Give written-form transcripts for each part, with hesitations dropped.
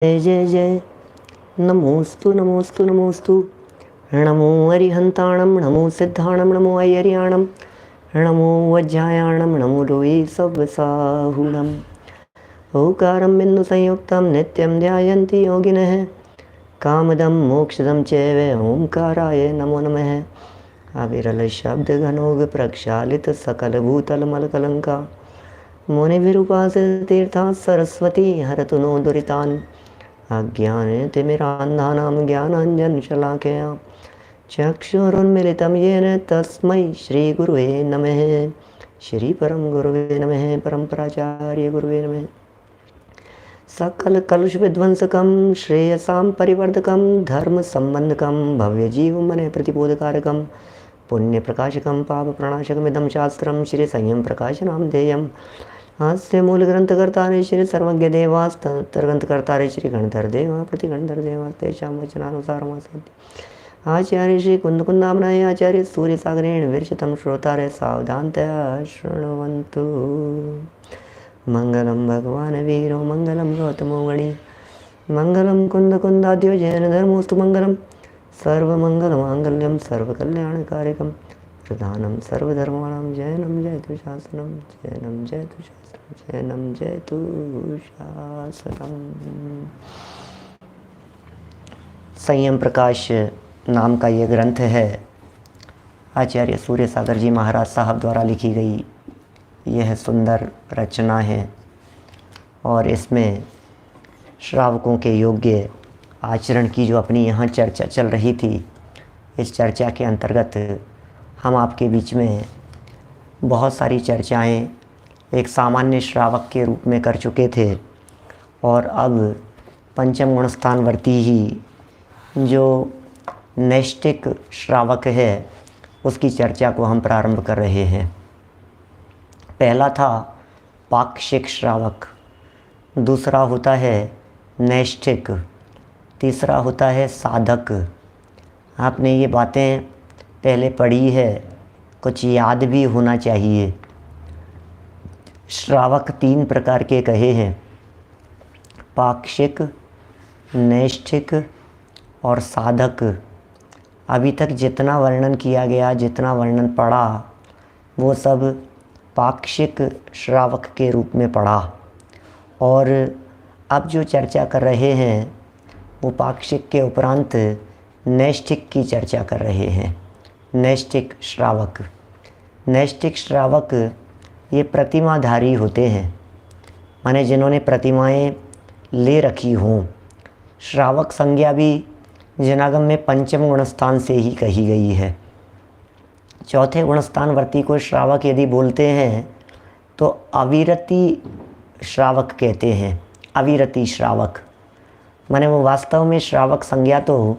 जय जय जय नमोस्तु नमोस्तु नमोस्तु। नमो अरिहंताणं नमो सिद्धाणं नमो अयर्याणं नमो वज्रायाणं नमो लोये सव्वसाहुणम्। ओंकारं बिन्दुसंयुक्तं नित्यं ध्यायन्ति योगिनः कामदं मोक्षदं चैव ओंकाराय नमो नमः। अविरलशब्दघनोग प्रक्षालितसकलभूतलमलकलङ्का मुनिभिरुपासिततीर्थाः सरस्वती हरतु नो दुरितान्। अज्ञानतिमिरान्धानां ज्ञानाञ्जनशलाकया चक्षुरुन्मिलितं येन तस्मै श्रीगुरुवे नमः। श्रीपरं गुरुवे नमः। परम्पराचार्य गुरुवे नमः। सकलकलुषविध्वंसकं श्रेयसां परिवर्धकं धर्मसम्बन्धकं भव्यजीवमने प्रतिबोधकारकं पुण्यप्रकाशकं पापप्रणाशकमिदं शास्त्रं श्रीसंयं प्रकाशनामधेयम्। हास्य मूलग्रंथकर्तारे श्री सर्वज्ञ देवास्तर्ग्रंथकर्तारे श्री गणधर देवा प्रतिगणधर देवा तेषां वचनानुसारमासन्ति। आचार्य श्री कुन्दकुन्दामनाय आचार्य सूर्यसागरेण विरचितं श्रोतारे सावधानतया शृण्वन्तु। मंगलम भगवान वीरो मंगलम गौतमो गणी मंगलम कुन्दकुन्दाद्यो जैन धर्मोस्तु मंगलम सर्वमंगलमांगल्यं सर्वकल्याणकारिकं प्रधानं सर्वधर्माणां जैनं जयतु शासनं जैनं जयतु शासनं जैनं जयतु शासनम्। संयम प्रकाश नाम का ये ग्रंथ है आचार्य सूर्यसागर जी महाराज साहब द्वारा लिखी गई यह सुंदर रचना है और इसमें श्रावकों के योग्य आचरण की जो अपनी यहाँ चर्चा चल रही थी, इस चर्चा के अंतर्गत हम आपके बीच में बहुत सारी चर्चाएं एक सामान्य श्रावक के रूप में कर चुके थे और अब पंचम गुणस्थानवर्ती ही जो नैष्ठिक श्रावक है उसकी चर्चा को हम प्रारंभ कर रहे हैं। पहला था पाक्षिक श्रावक, दूसरा होता है नैष्ठिक, तीसरा होता है साधक। आपने ये बातें पहले पढ़ी है, कुछ याद भी होना चाहिए। श्रावक तीन प्रकार के कहे हैं, पाक्षिक, नैष्ठिक और साधक। अभी तक जितना वर्णन किया गया, जितना वर्णन पढ़ा, वो सब पाक्षिक श्रावक के रूप में पढ़ा और अब जो चर्चा कर रहे हैं वो पाक्षिक के उपरांत नैष्ठिक की चर्चा कर रहे हैं। नैष्ठिक श्रावक, नैष्ठिक श्रावक ये प्रतिमाधारी होते हैं, माने जिन्होंने प्रतिमाएं ले रखी हों। श्रावक संज्ञा भी जनागम में पंचम गुणस्थान से ही कही गई है। चौथे गुणस्थानवर्ती को श्रावक यदि बोलते हैं तो अविरति श्रावक कहते हैं। अविरति श्रावक माने वो वास्तव में श्रावक संज्ञा तो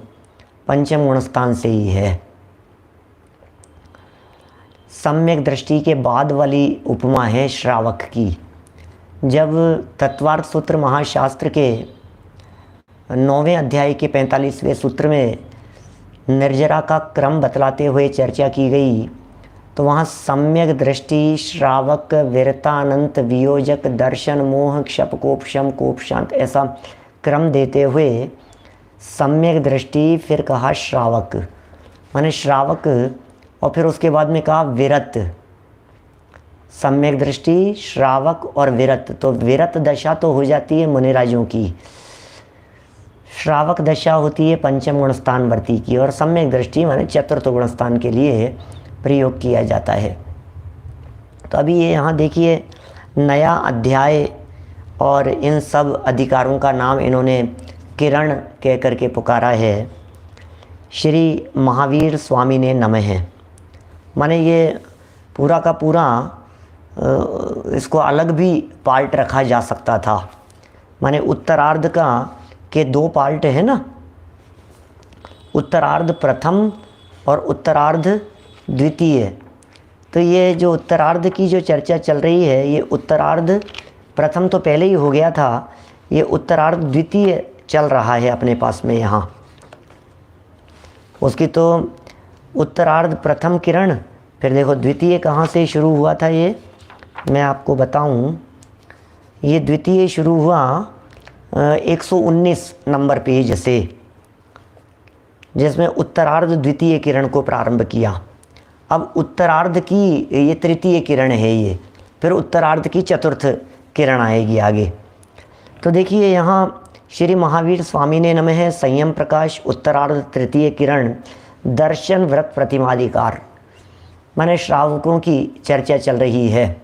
पंचम गुणस्थान से ही है। सम्यक दृष्टि के बाद वाली उपमा है श्रावक की। जब तत्वार्थ सूत्र महाशास्त्र के 9वें अध्याय के 45वें सूत्र में निर्जरा का क्रम बतलाते हुए चर्चा की गई तो वहाँ सम्यक दृष्टि, श्रावक, विरतानंत, वियोजक, दर्शन, मोह, क्षप, कोप, शम, कोप, शांत, ऐसा क्रम देते हुए सम्यक दृष्टि, फिर कहा श्रावक माने श्रावक और फिर उसके बाद में कहा विरत। सम्यक दृष्टि, श्रावक और विरत, तो विरत दशा तो हो जाती है मुनिराजों की, श्रावक दशा होती है पंचम गुणस्थानवर्ती की और सम्यक दृष्टि माने चतुर्थ गुणस्थान के लिए प्रयोग किया जाता है। तो अभी ये यहाँ देखिए नया अध्याय और इन सब अधिकारों का नाम इन्होंने किरण कह करके पुकारा है। श्री महावीर स्वामी ने नमः, माने ये पूरा का पूरा इसको अलग भी पार्ट रखा जा सकता था। माने उत्तरार्ध का के दो पार्ट है ना, उत्तरार्ध प्रथम और उत्तरार्ध द्वितीय। तो ये जो उत्तरार्ध की जो चर्चा चल रही है, ये उत्तरार्ध प्रथम तो पहले ही हो गया था, ये उत्तरार्ध द्वितीय चल रहा है अपने पास में यहाँ। उसकी तो उत्तरार्ध प्रथम किरण, फिर देखो द्वितीय कहाँ से शुरू हुआ था, ये मैं आपको बताऊं। ये द्वितीय शुरू हुआ 119 नंबर पेज से, जिसमें उत्तरार्ध द्वितीय किरण को प्रारंभ किया। अब उत्तरार्ध की ये तृतीय किरण है ये, फिर उत्तरार्ध की चतुर्थ किरण आएगी आगे। तो देखिए यहाँ श्री महावीर स्वामी ने नमः संयम प्रकाश उत्तरार्ध तृतीय किरण दर्शन व्रत प्रतिमाधिकार, माने श्रावकों की चर्चा चल रही है।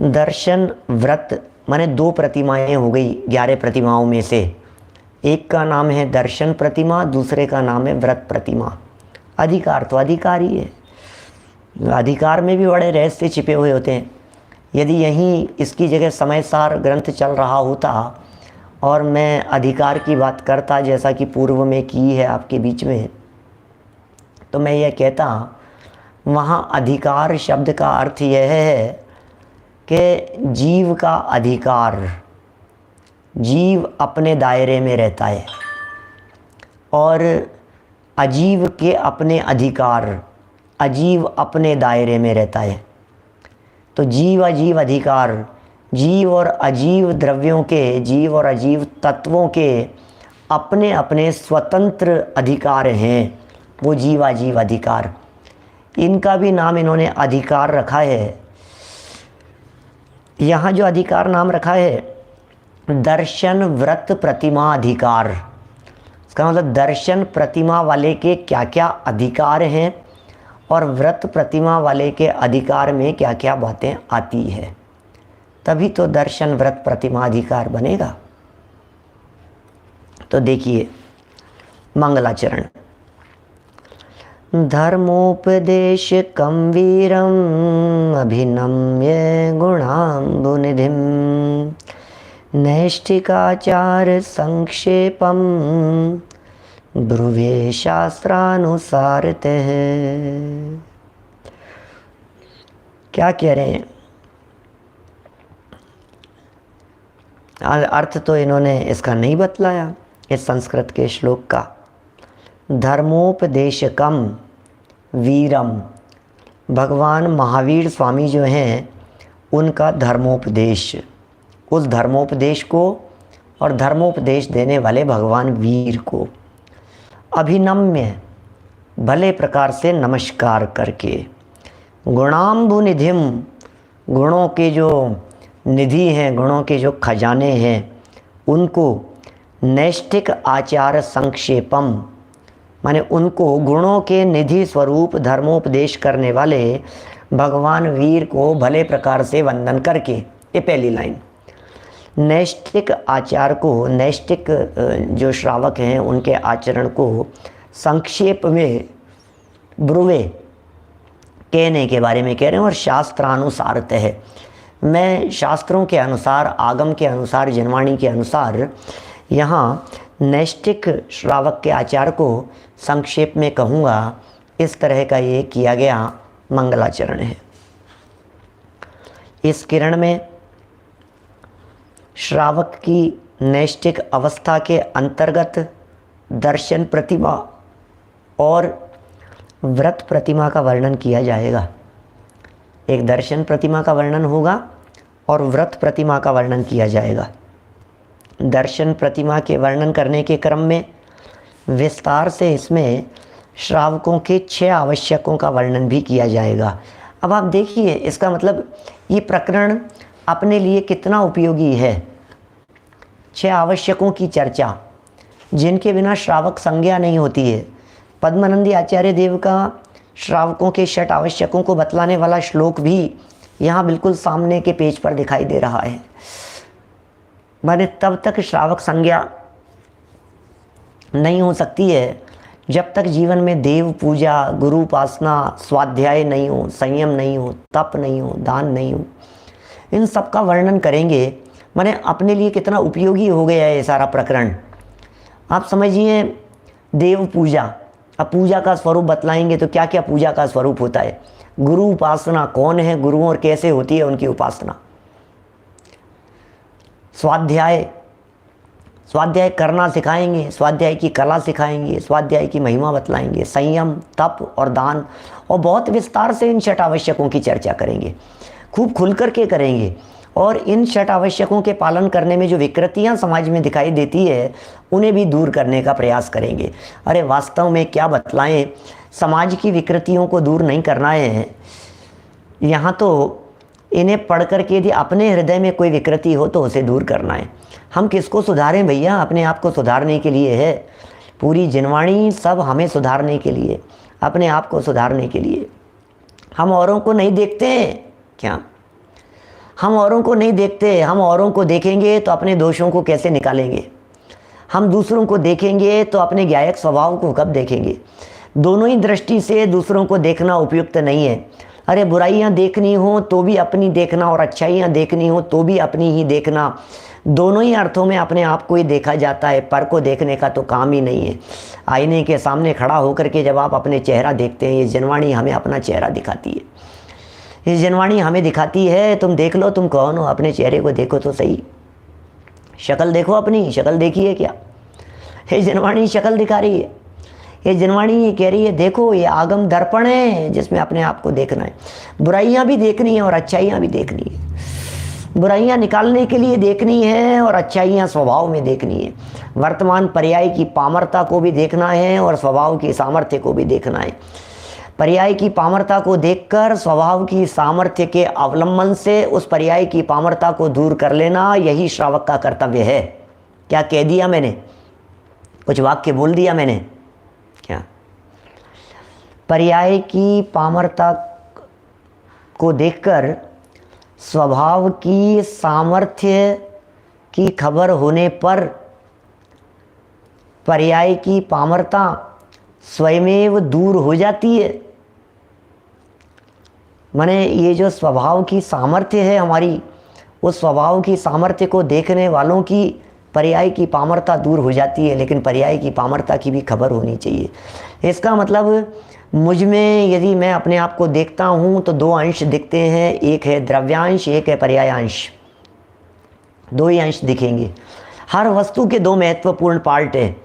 दर्शन व्रत माने 2 प्रतिमाएं हो गई 11 प्रतिमाओं में से। एक का नाम है दर्शन प्रतिमा, दूसरे का नाम है व्रत प्रतिमा। अधिकार तो अधिकार ही है, अधिकार में भी बड़े रहस्य छिपे हुए होते हैं। यदि यहीं इसकी जगह समयसार ग्रंथ चल रहा होता और मैं अधिकार की बात करता जैसा कि पूर्व में की है आपके बीच में, तो मैं यह कहता वहाँ अधिकार शब्द का अर्थ यह है कि जीव का अधिकार, जीव अपने दायरे में रहता है और अजीव के अपने अधिकार, अजीव अपने दायरे में रहता है। तो जीव अजीव अधिकार, जीव और अजीव द्रव्यों के, जीव और अजीव तत्वों के अपने अपने स्वतंत्र अधिकार हैं, वो जीव अजीव अधिकार। इनका भी नाम इन्होंने अधिकार रखा है। यहाँ जो अधिकार नाम रखा है दर्शन व्रत प्रतिमा अधिकार, इसका मतलब दर्शन प्रतिमा वाले के क्या क्या अधिकार हैं और व्रत प्रतिमा वाले के अधिकार में क्या क्या बातें आती है, तभी तो दर्शन व्रत प्रतिमा अधिकार बनेगा। तो देखिए मंगलाचरण। धर्मोपदेश कम वीरम अभिनम्य गुणाम्बुनिधिम नैष्ठिकाचार संक्षेपम ब्रुवे शास्त्रानुसारते हैं। क्या कह रहे हैं? अर्थ तो इन्होंने इसका नहीं बतलाया इस संस्कृत के श्लोक का। धर्मोपदेशकम वीरम, भगवान महावीर स्वामी जो हैं उनका धर्मोपदेश, उस धर्मोपदेश को और धर्मोपदेश देने वाले भगवान वीर को अभिनम्य भले प्रकार से नमस्कार करके, गुणाम्बु निधिम, गुणों के जो निधि हैं, गुणों के जो खजाने हैं उनको, नैष्ठिक आचार संक्षेपम माने उनको गुणों के निधि स्वरूप धर्मोपदेश करने वाले भगवान वीर को भले प्रकार से वंदन करके। ये पहली लाइन। नैष्ठिक आचार को, नैष्ठिक जो श्रावक हैं उनके आचरण को संक्षेप में ब्रुवे कहने के बारे में कह रहे हैं और शास्त्रानुसारत है। मैं शास्त्रों के अनुसार, आगम के अनुसार, जनवाणी के अनुसार यहाँ नैष्ठिक श्रावक के आचार को संक्षेप में कहूँगा। इस तरह का ये किया गया मंगलाचरण है। इस किरण में श्रावक की नैष्ठिक अवस्था के अंतर्गत दर्शन प्रतिमा और व्रत प्रतिमा का वर्णन किया जाएगा। एक दर्शन प्रतिमा का वर्णन होगा और व्रत प्रतिमा का वर्णन किया जाएगा। दर्शन प्रतिमा के वर्णन करने के क्रम में विस्तार से इसमें श्रावकों के 6 आवश्यकों का वर्णन भी किया जाएगा। अब आप देखिए इसका मतलब ये प्रकरण अपने लिए कितना उपयोगी है। 6 आवश्यकों की चर्चा, जिनके बिना श्रावक संज्ञा नहीं होती है। पद्मानंदी आचार्य देव का श्रावकों के 6 आवश्यकों को बतलाने वाला श्लोक भी यहाँ बिल्कुल सामने के पेज पर दिखाई दे रहा है। माने तब तक श्रावक संज्ञा नहीं हो सकती है जब तक जीवन में देव पूजा, गुरु उपासना, स्वाध्याय नहीं हो, संयम नहीं हो, तप नहीं हो, दान नहीं हो। इन सब का वर्णन करेंगे। माने अपने लिए कितना उपयोगी हो गया है ये सारा प्रकरण। आप समझिए देव पूजा, अब पूजा का स्वरूप बतलाएंगे तो क्या क्या पूजा का स्वरूप होता है। गुरु उपासना, कौन है गुरु और कैसे होती है उनकी उपासना। स्वाध्याय करना सिखाएंगे, स्वाध्याय की कला सिखाएंगे, स्वाध्याय की महिमा बतलाएंगे। संयम, तप और दान, और बहुत विस्तार से इन 6 आवश्यकों की चर्चा करेंगे, खूब खुल कर के करेंगे। और इन षट आवश्यकों के पालन करने में जो विकृतियां समाज में दिखाई देती है उन्हें भी दूर करने का प्रयास करेंगे। अरे वास्तव में क्या बतलाएं, समाज की विकृतियों को दूर नहीं करना है, यहाँ तो इन्हें पढ़ करके यदि अपने हृदय में कोई विकृति हो तो उसे दूर करना है। हम किसको सुधारें भैया? अपने आप को सुधारने के लिए है। पूरी जिनवाणी सब हमें सुधारने के लिए, अपने आप को सुधारने के लिए। हम औरों को नहीं देखते हैं क्या? हम औरों को नहीं देखते। हम औरों को देखेंगे तो अपने दोषों को कैसे निकालेंगे? हम दूसरों को देखेंगे तो अपने ज्ञायक स्वभाव को कब देखेंगे? दोनों ही दृष्टि से दूसरों को देखना उपयुक्त नहीं है। अरे बुराइयां देखनी हो तो भी अपनी देखना, और अच्छाइयां देखनी हो तो भी अपनी ही देखना। दोनों ही अर्थों में अपने आप को ही देखा जाता है, पर को देखने का तो काम ही नहीं है। आईने के सामने खड़ा होकर के जब आप अपने चेहरा देखते हैं, ये जनवाणी हमें अपना चेहरा दिखाती है। ये जनवाणी हमें दिखाती है, तुम देख लो तुम कौन हो, अपने चेहरे को देखो तो सही। शक्ल देखो, अपनी शक्ल देखिए क्या? ये जनवाणी शक्ल दिखा रही है। ये जनवाणी ये कह रही है देखो ये आगम दर्पण है जिसमें अपने आप को देखना है। बुराइयां भी देखनी है और अच्छाइयां भी देखनी है। बुराइयां निकालने के लिए देखनी है और अच्छाइयां स्वभाव में देखनी है। वर्तमान पर्याय की पामरता को भी देखना है और स्वभाव की सामर्थ्य को भी देखना है। पर्याय की पामरता को देखकर स्वभाव की सामर्थ्य के अवलंबन से उस पर्याय की पामरता को दूर कर लेना, यही श्रावक का कर्तव्य है। क्या कह दिया मैंने? कुछ वाक्य बोल दिया मैंने क्या? पर्याय की पामरता को देखकर स्वभाव की सामर्थ्य की खबर होने पर पर्याय की पामरता स्वयमेव दूर हो जाती है। माने ये जो स्वभाव की सामर्थ्य है हमारी, उस स्वभाव की सामर्थ्य को देखने वालों की पर्याय की पामरता दूर हो जाती है, लेकिन पर्याय की पामरता की भी खबर होनी चाहिए। इसका मतलब मुझ में यदि मैं अपने आप को देखता हूँ तो दो अंश दिखते हैं, एक है द्रव्यांश, एक है पर्यायांश। दो ही अंश दिखेंगे। हर वस्तु के दो महत्वपूर्ण पार्ट हैं।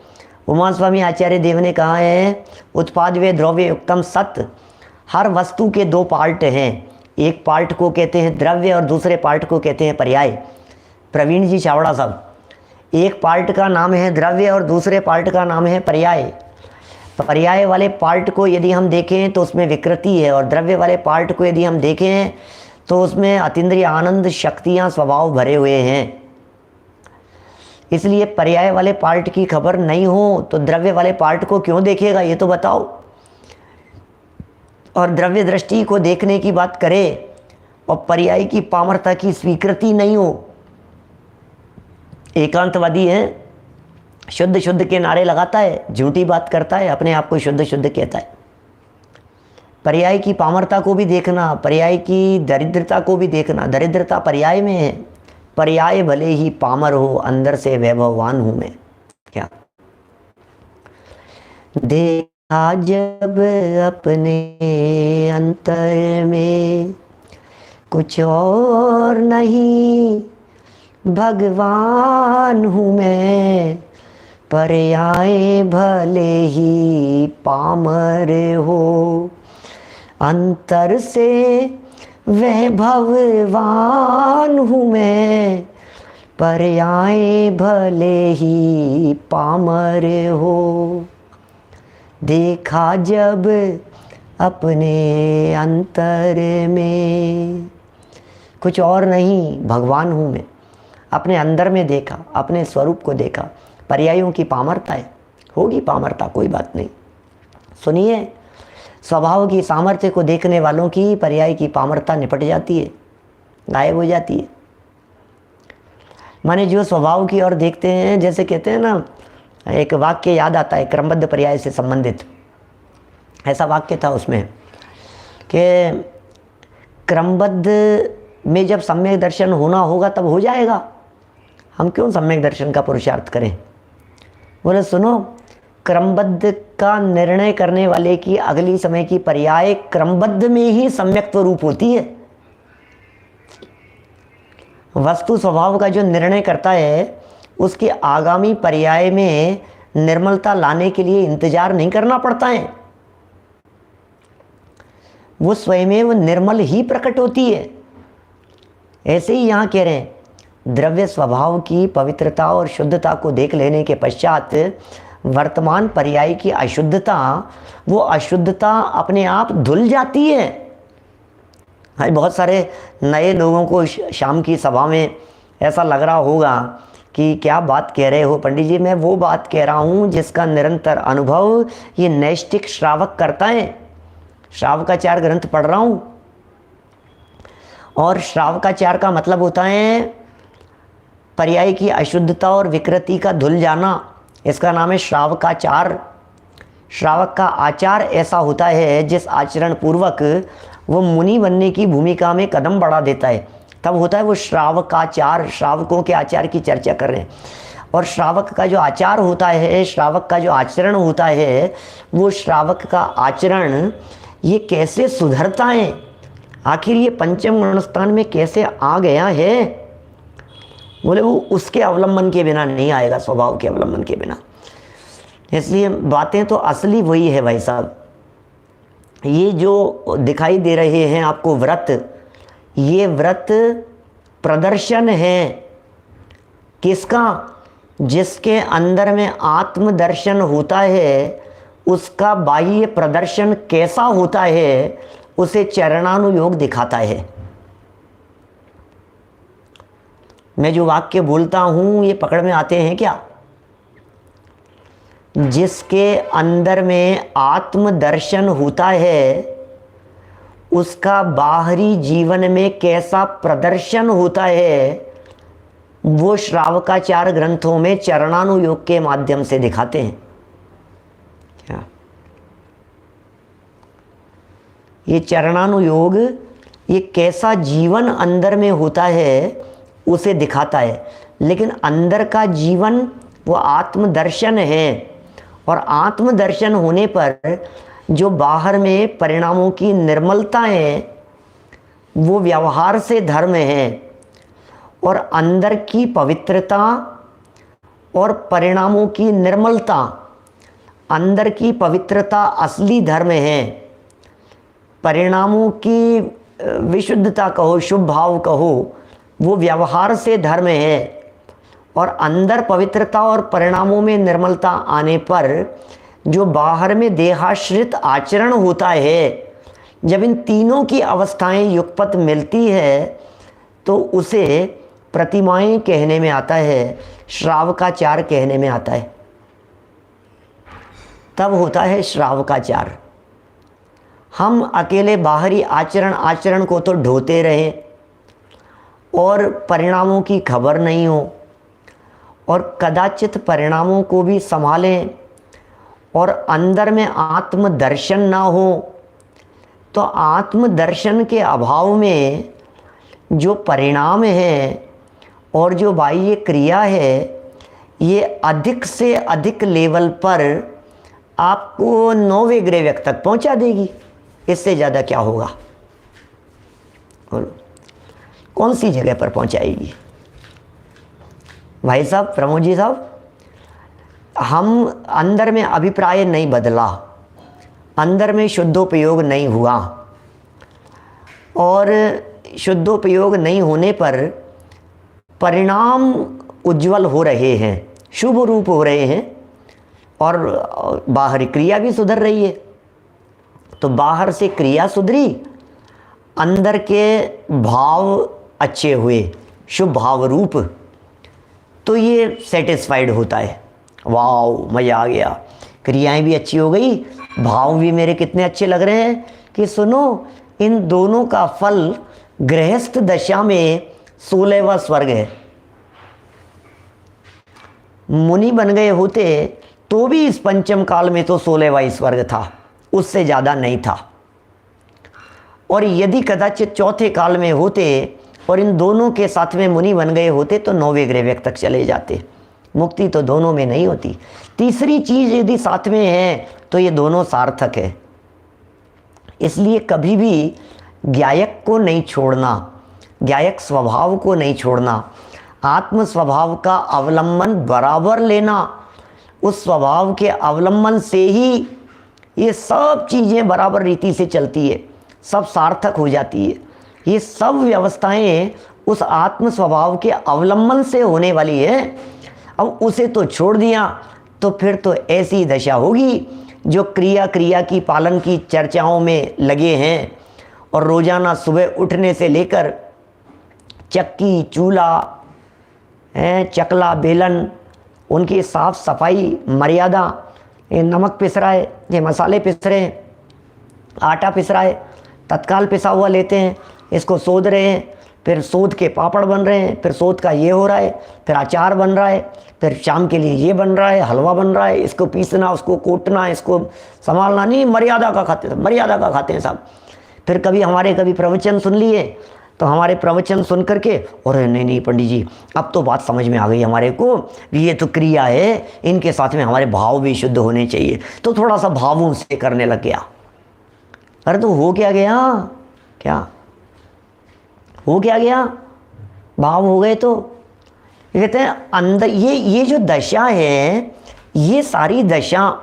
उमा स्वामी आचार्य देव ने कहा है उत्पाद व द्रव्य युक्तम सत्य। हर वस्तु के दो पार्ट हैं, एक पार्ट को कहते हैं द्रव्य और दूसरे पार्ट को कहते हैं पर्याय। प्रवीण जी चावड़ा साहब, एक पार्ट का नाम है द्रव्य और दूसरे पार्ट का नाम है पर्याय। पर्याय वाले पार्ट को यदि हम देखें तो उसमें विकृति है, और द्रव्य वाले पार्ट को यदि हम देखें तो उसमें अतीन्द्रिय आनंद शक्तियाँ स्वभाव भरे हुए हैं। इसलिए पर्याय वाले पार्ट की खबर नहीं हो तो द्रव्य वाले पार्ट को क्यों देखेगा, ये तो बताओ। और द्रव्य दृष्टि को देखने की बात करें और पर्याय की पामरता की स्वीकृति नहीं हो। एकांतवादी है, शुद्ध शुद्ध के नारे लगाता है, झूठी बात करता है, अपने आप को शुद्ध शुद्ध कहता है। पर्याय की पामरता को भी देखना, पर्याय की दरिद्रता को भी देखना। दरिद्रता पर्याय में है। पर्याय भले ही पामर हो, अंदर से वैभववान हूं मैं। क्या देखा जब अपने अंतर में कुछ और नहीं, भगवान हूँ मैं। पर्याय भले ही पामर हो, अंतर से वैभववान हूँ मैं। पर्याय भले ही पामर हो, देखा जब अपने अंतर में कुछ और नहीं, भगवान हूँ मैं। अपने अंदर में देखा, अपने स्वरूप को देखा। पर्यायों की पामरता है, होगी पामरता, कोई बात नहीं। सुनिए, स्वभाव की सामर्थ्य को देखने वालों की पर्याय की पामरता निपट जाती है, गायब हो जाती है। माने जो स्वभाव की ओर देखते हैं, जैसे कहते हैं ना, एक वाक्य याद आता है क्रमबद्ध पर्याय से संबंधित। ऐसा वाक्य था उसमें कि क्रमबद्ध में जब सम्यक दर्शन होना होगा तब हो जाएगा, हम क्यों सम्यक दर्शन का पुरुषार्थ करें। बोले सुनो, क्रमबद्ध का निर्णय करने वाले की अगली समय की पर्याय क्रमबद्ध में ही सम्यक्त्व रूप होती है। वस्तु स्वभाव का जो निर्णय करता है उसके आगामी पर्याय में निर्मलता लाने के लिए इंतजार नहीं करना पड़ता है, वो स्वयमेव निर्मल ही प्रकट होती है। ऐसे ही यहाँ कह रहे हैं, द्रव्य स्वभाव की पवित्रता और शुद्धता को देख लेने के पश्चात वर्तमान पर्याय की अशुद्धता, वो अशुद्धता अपने आप धुल जाती है। हाँ, बहुत सारे नए लोगों को शाम की सभा में ऐसा लग रहा होगा कि क्या बात कह रहे हो पंडित जी। मैं वो बात कह रहा हूँ जिसका निरंतर अनुभव ये नैष्टिक श्रावक करता है। श्रावकाचार ग्रंथ पढ़ रहा हूँ, और श्रावकाचार का मतलब होता है पर्याय की अशुद्धता और विकृति का धुल जाना। इसका नाम है श्रावकाचार। श्रावक का आचार ऐसा होता है जिस आचरण पूर्वक वो मुनि बनने की भूमिका में कदम बढ़ा देता है, तब होता है वो श्रावकाचार। श्रावकों के आचार की चर्चा कर रहे हैं। और श्रावक का जो आचार होता है, श्रावक का जो आचरण होता है, वो श्रावक का आचरण ये कैसे सुधरता है, आखिर ये पंचम गुणस्थान में कैसे आ गया है, बोले वो उसके अवलंबन के बिना नहीं आएगा, स्वभाव के अवलंबन के बिना। इसलिए बातें तो असली वही है भाई साहब। ये जो दिखाई दे रहे हैं आपको व्रत, ये व्रत प्रदर्शन है किसका? जिसके अंदर में आत्मदर्शन होता है, उसका बाह्य प्रदर्शन कैसा होता है उसे चरणानुयोग दिखाता है। मैं जो वाक्य बोलता हूं ये पकड़ में आते हैं क्या? जिसके अंदर में आत्मदर्शन होता है, उसका बाहरी जीवन में कैसा प्रदर्शन होता है, वो श्रावकाचार ग्रंथों में चरणानुयोग के माध्यम से दिखाते हैं। क्या ये चरणानुयोग ये कैसा जीवन अंदर में होता है उसे दिखाता है। लेकिन अंदर का जीवन वो आत्मदर्शन है, और आत्मदर्शन होने पर जो बाहर में परिणामों की निर्मलता है वो व्यवहार से धर्म है, और अंदर की पवित्रता और परिणामों की निर्मलता, अंदर की पवित्रता असली धर्म है, परिणामों की विशुद्धता कहो, शुभ भाव कहो, वो व्यवहार से धर्म है। और अंदर पवित्रता और परिणामों में निर्मलता आने पर जो बाहर में देहाश्रित आचरण होता है, जब इन तीनों की अवस्थाएं युगपत मिलती है तो उसे प्रतिमाएं कहने में आता है, श्रावकाचार कहने में आता है। तब होता है श्रावकाचार। हम अकेले बाहरी आचरण को तो ढोते रहें और परिणामों की खबर नहीं हो, और कदाचित परिणामों को भी संभालें और अंदर में आत्मदर्शन ना हो, तो आत्मदर्शन के अभाव में जो परिणाम है और जो बाह्य क्रिया है ये अधिक से अधिक लेवल पर आपको 9वें ग्रह तक पहुंचा देगी। इससे ज़्यादा क्या होगा? बोलो, कौन सी जगह पर पहुंचाएगी? भाई साहब, प्रमोद जी साहब, हम अंदर में अभिप्राय नहीं बदला, अंदर में शुद्धोपयोग नहीं हुआ, और शुद्धोपयोग नहीं होने पर परिणाम उज्जवल हो रहे हैं, शुभ रूप हो रहे हैं, और बाहरी क्रिया भी सुधर रही है। तो बाहर से क्रिया सुधरी, अंदर के भाव अच्छे हुए, शुभ भाव रूप, तो ये सेटिस्फाइड होता है। वाव, मज़ा आ गया, क्रियाएं भी अच्छी हो गई, भाव भी मेरे कितने अच्छे लग रहे हैं कि सुनो, इन दोनों का फल गृहस्थ दशा में 16वां स्वर्ग है। मुनि बन गए होते तो भी इस पंचम काल में तो 16वां स्वर्ग था, उससे ज़्यादा नहीं था। और यदि कदाचित चौथे काल में होते और इन दोनों के साथ में मुनि बन गए होते तो 9वें ग्रह तक चले जाते। मुक्ति तो दोनों में नहीं होती, तीसरी चीज़ यदि साथ में है तो ये दोनों सार्थक है। इसलिए कभी भी ज्ञायक को नहीं छोड़ना, ज्ञायक स्वभाव को नहीं छोड़ना, आत्म स्वभाव का अवलंबन बराबर लेना। उस स्वभाव के अवलंबन से ही ये सब चीज़ें बराबर रीति से चलती है, सब सार्थक हो जाती है। ये सब व्यवस्थाएं उस आत्म स्वभाव के अवलंबन से होने वाली है। अब उसे तो छोड़ दिया तो फिर तो ऐसी दशा होगी जो क्रिया की पालन की चर्चाओं में लगे हैं और रोजाना सुबह उठने से लेकर चक्की चूल्हा चकला बेलन उनकी साफ सफाई मर्यादा, ये नमक पिस रहा है, ये मसाले पिस रहे हैं, आटा पिस रहा है, तत्काल पिसा हुआ लेते हैं, इसको सोध रहे हैं, फिर सोध के पापड़ बन रहे हैं, फिर सोध का ये हो रहा है, फिर अचार बन रहा है, फिर शाम के लिए ये बन रहा है, हलवा बन रहा है, इसको पीसना, उसको कूटना, इसको संभालना, नहीं मर्यादा का खाते हैं साहब। फिर कभी प्रवचन सुन लिए तो हमारे प्रवचन सुन करके और नहीं पंडित जी अब तो बात समझ में आ गई हमारे को, ये तो क्रिया है, इनके साथ में हमारे भाव भी शुद्ध होने चाहिए, तो थोड़ा सा भावों से करने लग गया। अरे तो हो क्या गया, भाव हो गए तो कहते हैं अंदर ये जो दशा है, ये सारी दशा,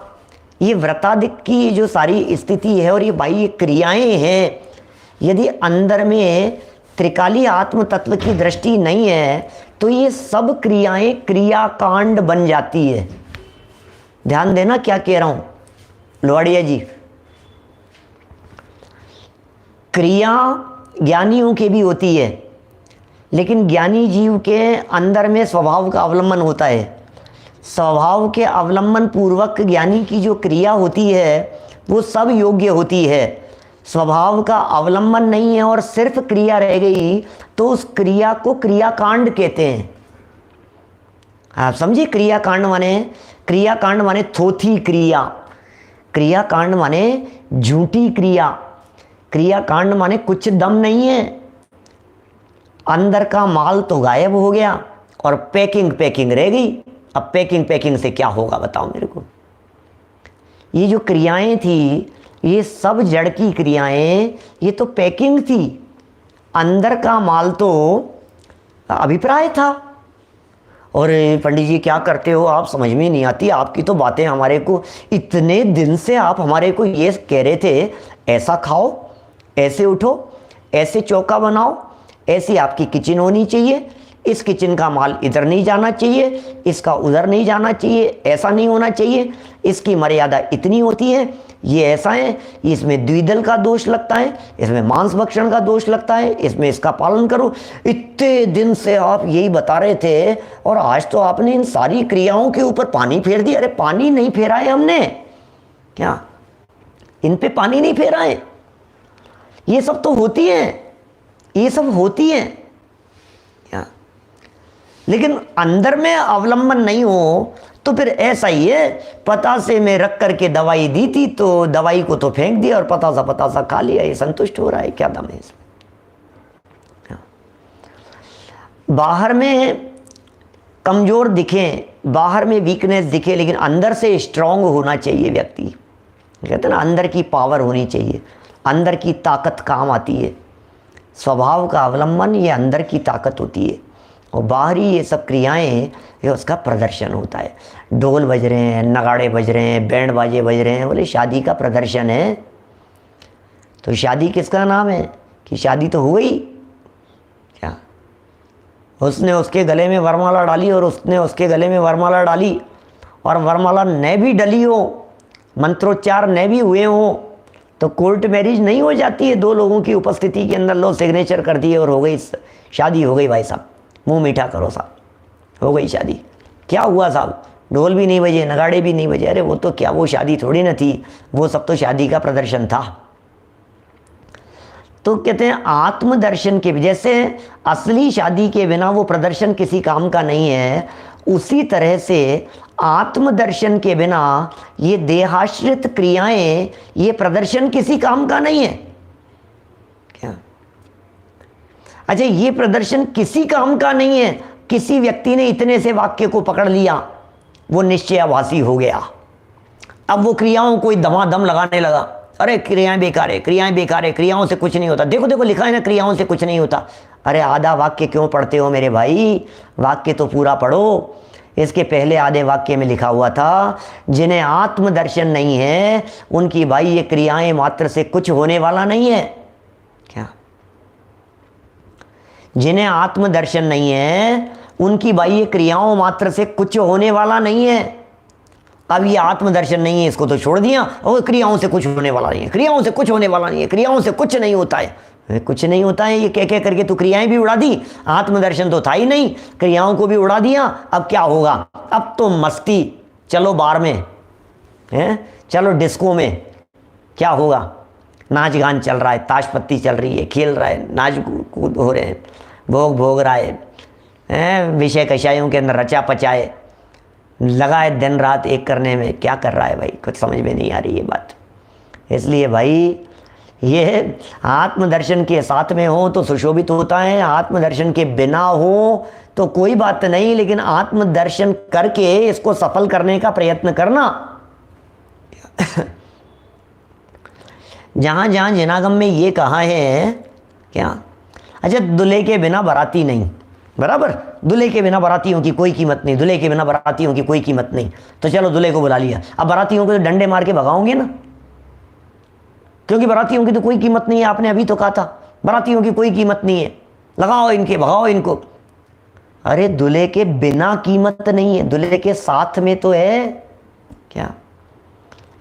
ये व्रताधिक की जो सारी स्थिति है और ये बाह्य क्रियाएं हैं, यदि अंदर में त्रिकाली आत्म तत्व की दृष्टि नहीं है तो ये सब क्रियाएं क्रियाकांड बन जाती है। ध्यान देना क्या कह रहा हूं लोहाड़िया जी, क्रिया ज्ञानियों की भी होती है, लेकिन ज्ञानी जीव के अंदर में स्वभाव का अवलंबन होता है। स्वभाव के अवलंबन पूर्वक ज्ञानी की जो क्रिया होती है वो सब योग्य होती है। स्वभाव का अवलंबन नहीं है और सिर्फ क्रिया रह गई तो उस क्रिया को क्रियाकांड कहते हैं। आप समझिए, क्रियाकांड माने थोथी क्रिया, क्रियाकांड माने झूठी क्रिया, क्रियाकांड माने कुछ दम नहीं है, अंदर का माल तो गायब हो गया और पैकिंग रह गई। अब पैकिंग से क्या होगा बताओ मेरे को। ये जो क्रियाएं थी, ये सब जड़ की क्रियाएं, ये तो पैकिंग थी, अंदर का माल तो अभिप्राय था। और पंडित जी क्या करते हो आप, समझ में नहीं आती आपकी तो बातें। हमारे को इतने दिन से आप हमारे को ये कह रहे थे ऐसा खाओ, ऐसे उठो, ऐसे चौका बनाओ, ऐसी आपकी किचन होनी चाहिए, इस किचन का माल इधर नहीं जाना चाहिए, इसका उधर नहीं जाना चाहिए, ऐसा नहीं होना चाहिए, इसकी मर्यादा इतनी होती है, ये ऐसा है, इसमें द्विदल का दोष लगता है, इसमें मांस भक्षण का दोष लगता है, इसमें इसका पालन करो। इतने दिन से आप यही बता रहे थे और आज तो आपने इन सारी क्रियाओं के ऊपर पानी फेर दिया। अरे पानी नहीं फेरा है हमने, क्या इन पे पानी नहीं फेरा है, ये सब तो होती है, ये सब होती है क्या, लेकिन अंदर में अवलंबन नहीं हो तो फिर ऐसा ही है। पतासे में रख करके दवाई दी थी तो दवाई को तो फेंक दिया और पतासा खा लिया, ये संतुष्ट हो रहा है, क्या दम है इसमें। बाहर में कमजोर दिखे, बाहर में वीकनेस दिखे, लेकिन अंदर से स्ट्रांग होना चाहिए व्यक्ति। कहते हैं ना, अंदर की पावर होनी चाहिए, अंदर की ताकत काम आती है। स्वभाव का अवलंबन ये अंदर की ताकत होती है और बाहरी ये सब क्रियाएं ये उसका प्रदर्शन होता है। ढोल बज रहे हैं, नगाड़े बज रहे हैं, बैंड बाजे बज रहे हैं, बोले शादी का प्रदर्शन है। तो शादी किसका नाम है कि शादी तो हो गई क्या, उसने उसके गले में वरमाला डाली और उसने उसके गले में वरमाला डाली और वरमाला न भी डली हो, मंत्रोच्चार न भी हुए हो तो कोर्ट मैरिज नहीं हो जाती है। दो लोगों की उपस्थिति के अंदर लो सिग्नेचर कर दिए और हो गई शादी, हो गई भाई साहब, मुंह मीठा करो साहब, हो गई शादी। क्या हुआ साहब, ढोल भी नहीं बजे, नगाड़े भी नहीं बजे, अरे वो तो क्या, वो शादी थोड़ी ना थी, वो सब तो शादी का प्रदर्शन था। तो कहते हैं आत्मदर्शन के, जैसे असली शादी के बिना वो प्रदर्शन किसी काम का नहीं है, उसी तरह से आत्मदर्शन के बिना ये देहाश्रित क्रियाएं, ये प्रदर्शन किसी काम का नहीं है क्या। अच्छा, ये प्रदर्शन किसी काम का नहीं है। किसी व्यक्ति ने इतने से वाक्य को पकड़ लिया, वो निश्चयाभासी हो गया, अब वो क्रियाओं को दमादम लगाने लगा। अरे क्रियाएं बेकार है, क्रियाएं बेकार है, क्रियाओं से कुछ नहीं होता, देखो देखो लिखा है ना क्रियाओं से कुछ नहीं होता। अरे आधा वाक्य क्यों पढ़ते हो मेरे भाई, वाक्य तो पूरा पढ़ो। इसके पहले आधे वाक्य में लिखा हुआ था, जिन्हें आत्मदर्शन नहीं है उनकी भाई ये क्रियाएं मात्र से कुछ होने वाला नहीं है क्या। जिन्हें आत्मदर्शन नहीं है उनकी बाह्य क्रियाओं मात्र से कुछ होने वाला नहीं है। अब ये आत्मदर्शन नहीं है, इसको तो छोड़ दिया, और क्रियाओं से कुछ होने वाला नहीं है, क्रियाओं से कुछ होने वाला नहीं है, क्रियाओं से कुछ नहीं होता है, कुछ नहीं होता है, ये कह करके तो क्रियाएं भी उड़ा दी। आत्मदर्शन तो था ही नहीं, क्रियाओं को भी उड़ा दिया। अब क्या होगा? अब तो मस्ती, चलो बार में हैं, चलो डिस्को में, क्या होगा? नाच गान चल रहा है, ताश पत्ती चल रही है, खेल रहा है, नाच कूद हो रहे हैं, भोग भोग रहा है, विषय कषायों के अंदर रचा पचाए लगा है दिन रात एक करने में। क्या कर रहा है भाई? कुछ समझ में नहीं आ रही ये बात। इसलिए भाई ये आत्मदर्शन के साथ में हो तो सुशोभित होता है, आत्मदर्शन के बिना हो तो कोई बात नहीं, लेकिन आत्मदर्शन करके इसको सफल करने का प्रयत्न करना। जहां जहां जिनागम में ये कहा है क्या, अच्छा दूल्हे के बिना बाराती नहीं, बराबर, दूल्हे के बिना बारातियों की कोई कीमत नहीं, दूल्हे के बिना बारातियों की कोई कीमत नहीं। तो चलो दूल्हे को बुला लिया, अब बारातियों को तो डंडे मार के भगाओगे ना, क्योंकि बारातियों की तो कोई कीमत नहीं है। आपने अभी तो कहा था बारातियों की कोई कीमत नहीं है, लगाओ इनके, भगाओ इनको। अरे दूल्हे के बिना कीमत नहीं है, दूल्हे के साथ में तो है। क्या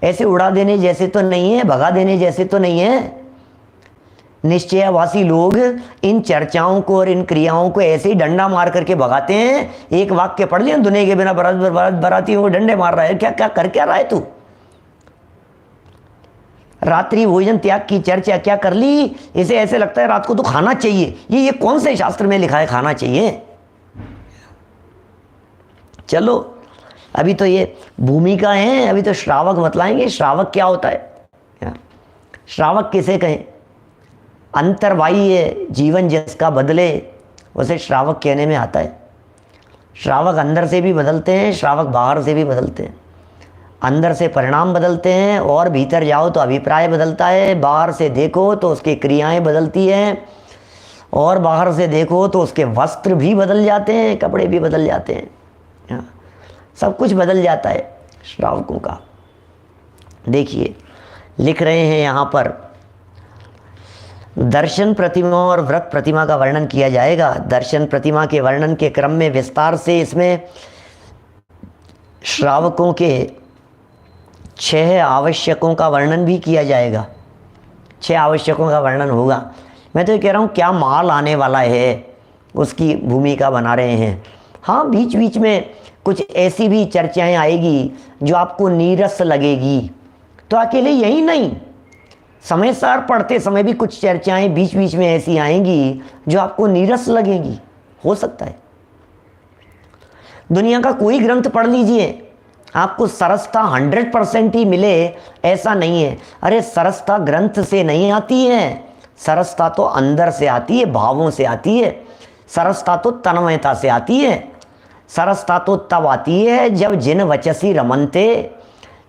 ऐसे उड़ा देने जैसे तो नहीं है, भगा देने जैसे तो नहीं है। निश्चयवासी लोग इन चर्चाओं को और इन क्रियाओं को ऐसे ही डंडा मार करके भगाते हैं। एक वाक्य पढ़ लिया, दुनिया के बिना बारातियों को डंडे मार रहा है। क्या क्या कर क्या रहा है तू? रात्रि भोजन त्याग की चर्चा क्या कर ली? इसे ऐसे लगता है रात को तो खाना चाहिए। ये कौन से शास्त्र में लिखा है खाना चाहिए? चलो अभी तो ये भूमिका है, अभी तो श्रावक बतलाएंगे। श्रावक क्या होता है? क्या श्रावक किसे कहें? अंतर्बाह्य जीवन जिसका बदले उसे श्रावक कहने में आता है। श्रावक अंदर से भी बदलते हैं, श्रावक बाहर से भी बदलते हैं। अंदर से परिणाम बदलते हैं और भीतर जाओ तो अभिप्राय बदलता है। बाहर से देखो तो उसकी क्रियाएं बदलती हैं और बाहर से देखो तो उसके वस्त्र भी बदल जाते हैं, कपड़े भी बदल जाते हैं, सब कुछ बदल जाता है श्रावकों का। देखिए लिख रहे हैं यहाँ पर, दर्शन प्रतिमा और व्रत प्रतिमा का वर्णन किया जाएगा। दर्शन प्रतिमा के वर्णन के क्रम में विस्तार से इसमें श्रावकों के 6 आवश्यकों का वर्णन भी किया जाएगा। 6 आवश्यकों का वर्णन होगा। मैं तो ये कह रहा हूँ क्या माल आने वाला है उसकी भूमिका बना रहे हैं। हाँ, बीच बीच में कुछ ऐसी भी चर्चाएं आएगी जो आपको नीरस लगेगी। तो अकेले यही नहीं, समय सार पढ़ते समय भी कुछ चर्चाएं बीच बीच में ऐसी आएंगी जो आपको नीरस लगेगी। हो सकता है दुनिया का कोई ग्रंथ पढ़ लीजिए, आपको सरसता 100% ही मिले ऐसा नहीं है। अरे सरसता ग्रंथ से नहीं आती है, सरसता तो अंदर से आती है, भावों से आती है। सरसता तो तन्मयता से आती है। सरसता तो तब आती है जब जिन वचसी रमनते,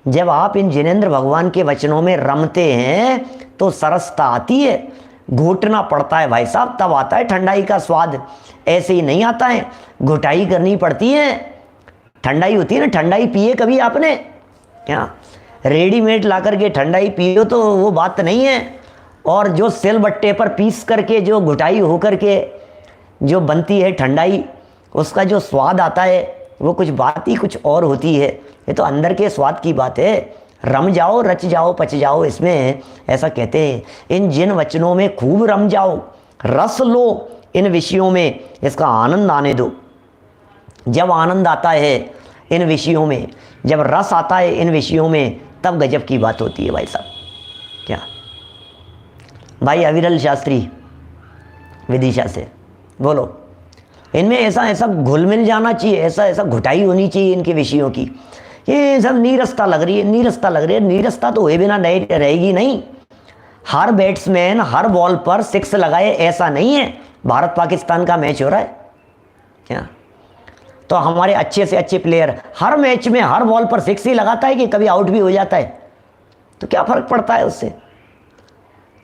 जब आप इन जिनेंद्र भगवान के वचनों में रमते हैं तो सरसता आती है। घोटना पड़ता है भाई साहब, तब आता है ठंडाई का स्वाद। ऐसे ही नहीं आता है, घुटाई करनी पड़ती है। ठंडाई होती है ना, ठंडाई पिए कभी आपने? क्या रेडीमेड ला करके ठंडाई पियो तो वो बात नहीं है। और जो सिल बट्टे पर पीस करके जो घुटाई हो करके जो बनती है ठंडाई, उसका जो स्वाद आता है वो कुछ बात ही कुछ और होती है। ये तो अंदर के स्वाद की बात है। रम जाओ, रच जाओ, पच जाओ, इसमें ऐसा कहते हैं। इन जिन वचनों में खूब रम जाओ, रस लो इन विषयों में, इसका आनंद आने दो। जब आनंद आता है इन विषयों में, जब रस आता है इन विषयों में, तब गजब की बात होती है भाई साहब। क्या भाई अविरल शास्त्री विदिशा से बोलो, इनमें ऐसा ऐसा घुल मिल जाना चाहिए, ऐसा ऐसा घुटाई होनी चाहिए इनके विषयों की। ये सब नीरसता लग रही है, नीरसता लग रही है। नीरसता तो हुए बिना नहीं रहेगी नहीं। हर बैट्समैन हर बॉल पर 6 लगाए ऐसा नहीं है। भारत पाकिस्तान का मैच हो रहा है क्या, तो हमारे अच्छे से अच्छे प्लेयर हर मैच में हर बॉल पर 6 ही लगाता है कि कभी आउट भी हो जाता है? तो क्या फर्क पड़ता है उससे?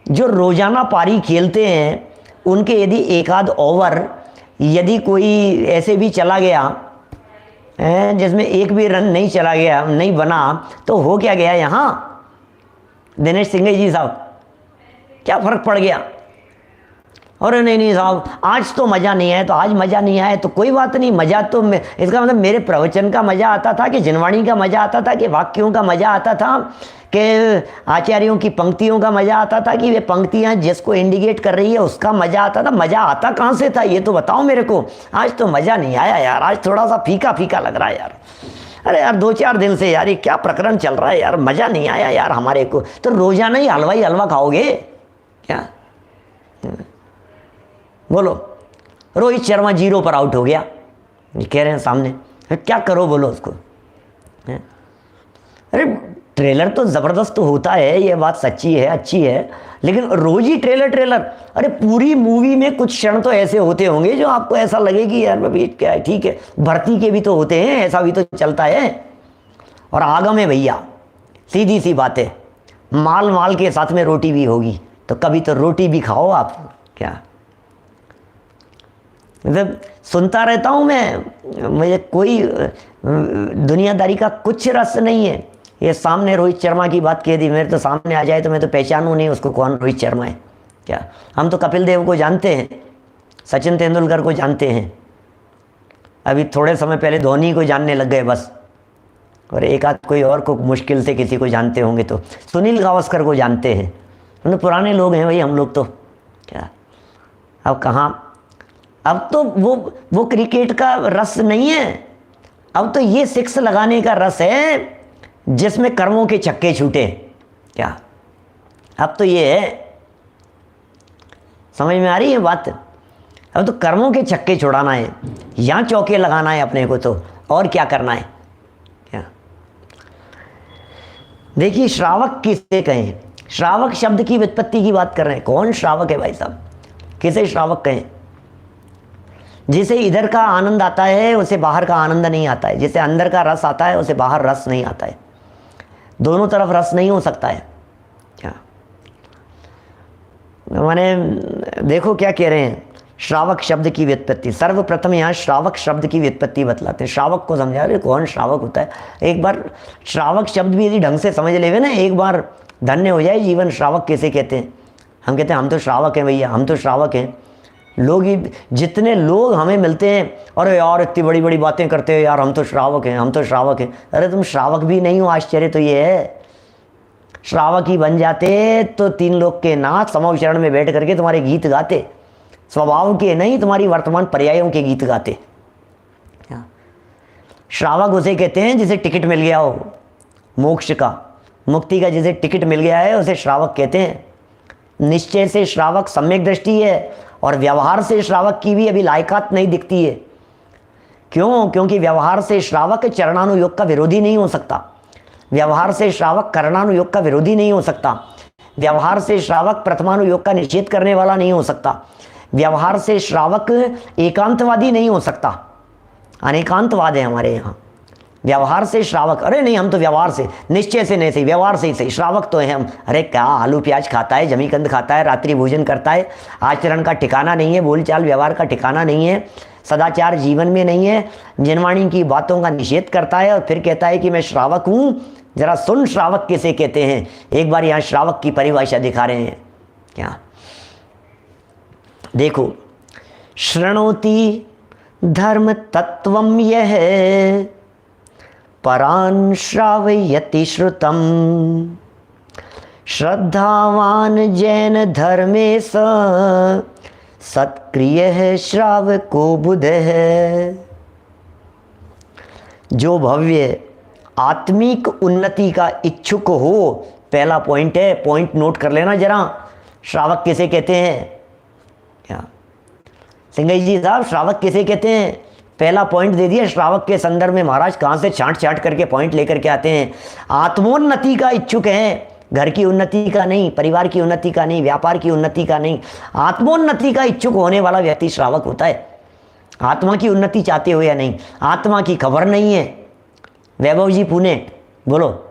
जो रोजाना पारी खेलते हैं उनके यदि एक आध ओवर यदि कोई ऐसे भी चला गया जिसमें एक भी रन नहीं चला गया, नहीं बना, तो हो क्या गया यहाँ दिनेश सिंह जी साहब? क्या फर्क पड़ गया? अरे नहीं नहीं साहब, आज तो मज़ा नहीं आया, तो आज मज़ा नहीं आया तो कोई बात नहीं, मज़ा तो इसका मतलब मेरे प्रवचन का मज़ा आता था कि जिनवाणी का मज़ा आता था कि वाक्यों का मज़ा आता था कि आचार्यों की पंक्तियों का मज़ा आता था कि वे पंक्तियाँ जिसको इंडिकेट कर रही है उसका मज़ा आता था। मज़ा आता कहाँ से था ये तो बताओ मेरे को। आज तो मज़ा नहीं आया यार, आज थोड़ा सा फीका फीका लग रहा है यार। अरे यार 2-4 दिन से यार ये क्या प्रकरण चल रहा है यार, मज़ा नहीं आया यार हमारे को। तो रोज़ाना ही हलवा हलवा खाओगे क्या? बोलो। रोहित शर्मा 0 पर आउट हो गया, ये कह रहे हैं सामने, क्या करो बोलो उसको। अरे ट्रेलर तो ज़बरदस्त होता है, ये बात सच्ची है, अच्छी है, लेकिन रोज ही ट्रेलर। अरे पूरी मूवी में कुछ क्षण तो ऐसे होते होंगे जो आपको ऐसा लगे कि यार भाई क्या है, ठीक है। भर्ती के भी तो होते हैं, ऐसा भी तो चलता है। और आगम है भैया, सीधी सी बात है, माल के साथ में रोटी भी होगी, तो कभी तो रोटी भी खाओ आप क्या। मतलब सुनता रहता हूँ मैं, मुझे कोई दुनियादारी का कुछ रस नहीं है। ये सामने रोहित शर्मा की बात कह दी, मेरे तो सामने आ जाए तो मैं तो पहचानूँ नहीं उसको कौन रोहित शर्मा है क्या। हम तो कपिल देव को जानते हैं, सचिन तेंदुलकर को जानते हैं, अभी थोड़े समय पहले धोनी को जानने लग गए बस, और एक आध कोई और को मुश्किल से किसी को जानते होंगे, तो सुनील गावस्कर को जानते हैं। मतलब पुराने लोग हैं भाई हम लोग तो क्या। अब कहाँ, अब तो वो क्रिकेट का रस नहीं है, अब तो ये 6 लगाने का रस है जिसमें कर्मों के छक्के छूटे क्या। अब तो ये है, समझ में आ रही है बात। अब तो कर्मों के छक्के छुड़ाना है, या चौके लगाना है अपने को, तो और क्या करना है क्या। देखिए श्रावक किसे कहें, श्रावक शब्द की व्युत्पत्ति की बात कर रहे हैं। कौन श्रावक है भाई साहब, किसे श्रावक कहें? जिसे इधर का आनंद आता है उसे बाहर का आनंद नहीं आता है, जिसे अंदर का रस आता है उसे बाहर रस नहीं आता है। दोनों तरफ रस नहीं हो सकता है क्या। मैंने देखो क्या कह रहे हैं, श्रावक शब्द की व्युत्पत्ति। सर्वप्रथम यहाँ श्रावक शब्द की व्युत्पत्ति बतलाते हैं, श्रावक को समझा रहे कौन श्रावक होता है। एक बार श्रावक शब्द भी यदि ढंग से समझ लेवे ना, एक बार धन्य हो जाए जीवन। श्रावक कैसे कहते हैं, हम कहते हैं हम तो श्रावक हैं भैया, हम तो श्रावक हैं। लोग ही जितने लोग हमें मिलते हैं, अरे यार इतनी बड़ी बड़ी बातें करते हो यार, हम तो श्रावक हैं, हम तो श्रावक हैं। अरे तुम श्रावक भी नहीं हो, आश्चर्य तो ये है। श्रावक ही बन जाते तो 3 लोग के नाथ समूह चरण में बैठ करके तुम्हारे गीत गाते, स्वभाव के नहीं तुम्हारी वर्तमान पर्यायों के गीत गाते। श्रावक उसे कहते हैं जिसे टिकट मिल गया हो मोक्ष का, मुक्ति का जिसे टिकट मिल गया है उसे श्रावक कहते हैं। निश्चय से श्रावक सम्यक दृष्टि है, और व्यवहार से श्रावक की भी अभी लायकात नहीं दिखती है। क्यों? क्योंकि व्यवहार से श्रावक चरणानुयोग का विरोधी नहीं हो सकता, व्यवहार से श्रावक करणानुयोग का विरोधी नहीं हो सकता, व्यवहार से श्रावक प्रथमानुयोग का निषेध करने वाला नहीं हो सकता, व्यवहार से श्रावक एकांतवादी नहीं हो सकता। अनेकांतवाद है हमारे यहाँ। व्यवहार से श्रावक, अरे नहीं हम तो व्यवहार से, निश्चय से नहीं सही, व्यवहार से ही सही, श्रावक तो है हम। अरे क्या आलू प्याज खाता है, जमीकंद खाता है, रात्रि भोजन करता है, आचरण का ठिकाना नहीं है, बोलचाल व्यवहार का ठिकाना नहीं है, सदाचार जीवन में नहीं है, जिनवाणी की बातों का निषेध करता है, और फिर कहता है कि मैं श्रावक हूँ। जरा सुन श्रावक किसे कहते हैं, एक बार यहाँ श्रावक की परिभाषा दिखा रहे हैं क्या। देखो, शृणोति धर्म तत्वम यह परान श्रावयति श्रुतम, श्रद्धावान जैन धर्मे सत्क्रिय है श्रावको बुध है। जो भव्य आत्मिक उन्नति का इच्छुक हो, पहला पॉइंट है, पॉइंट नोट कर लेना जरा। श्रावक किसे कहते हैं क्या सिंगई जी साहब, श्रावक किसे कहते हैं? पहला पॉइंट दे दिया श्रावक के संदर्भ में। महाराज कहाँ से छांट छांट करके पॉइंट लेकर के आते हैं। आत्मोन्नति का इच्छुक है, घर की उन्नति का नहीं, परिवार की उन्नति का नहीं, व्यापार की उन्नति का नहीं, आत्मोन्नति का इच्छुक होने वाला व्यक्ति श्रावक होता है। आत्मा की उन्नति चाहते हो या नहीं, आत्मा की खबर नहीं है। वैभव जी पुणे बोलो,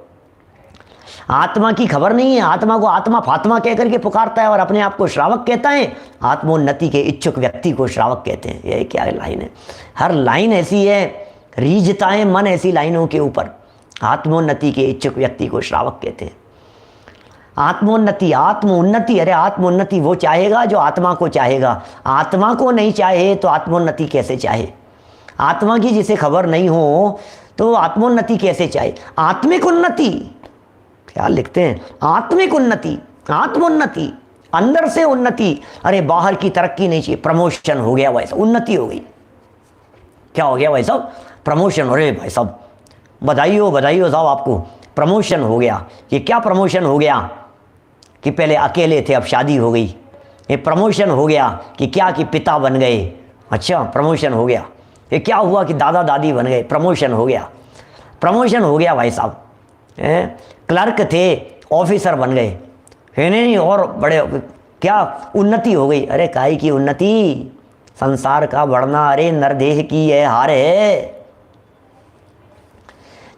आत्मा की खबर नहीं है, आत्मा को आत्मा फात्मा कह करके पुकारता है और अपने आप को श्रावक कहता है। आत्मोन्नति के इच्छुक व्यक्ति को श्रावक कहते हैं। ये क्या लाइन है, हर लाइन ऐसी है, रीझता है मन ऐसी लाइनों के ऊपर। आत्मोन्नति के इच्छुक व्यक्ति को श्रावक कहते हैं। आत्मोन्नति, आत्मोन्नति, अरे आत्मोन्नति वो चाहेगा जो आत्मा को चाहेगा। आत्मा को नहीं चाहे तो आत्मोन्नति कैसे चाहे? आत्मा की जिसे खबर नहीं हो तो आत्मोन्नति कैसे चाहे? आत्मिक उन्नति, क्या लिखते हैं? आत्मिक उन्नति, आत्मोन्नति, अंदर से उन्नति। अरे बाहर की तरक्की नहीं चाहिए, प्रमोशन हो गया भाई साहब, उन्नति हो गई। क्या हो गया भाई साहब? प्रमोशन। अरे भाई साहब बधाई हो साहब, आपको प्रमोशन हो गया। ये क्या प्रमोशन हो गया कि पहले अकेले थे अब शादी हो गई। ये प्रमोशन हो गया कि क्या कि पिता बन गए। अच्छा, प्रमोशन हो गया। ये क्या हुआ कि दादा दादी बन गए। प्रमोशन हो गया, प्रमोशन हो गया भाई साहब। क्लर्क थे ऑफिसर बन गए, है नहीं, और बड़े, क्या उन्नति हो गई। अरे काहे की उन्नति? संसार का बढ़ना, अरे नरदेह की यह हार है।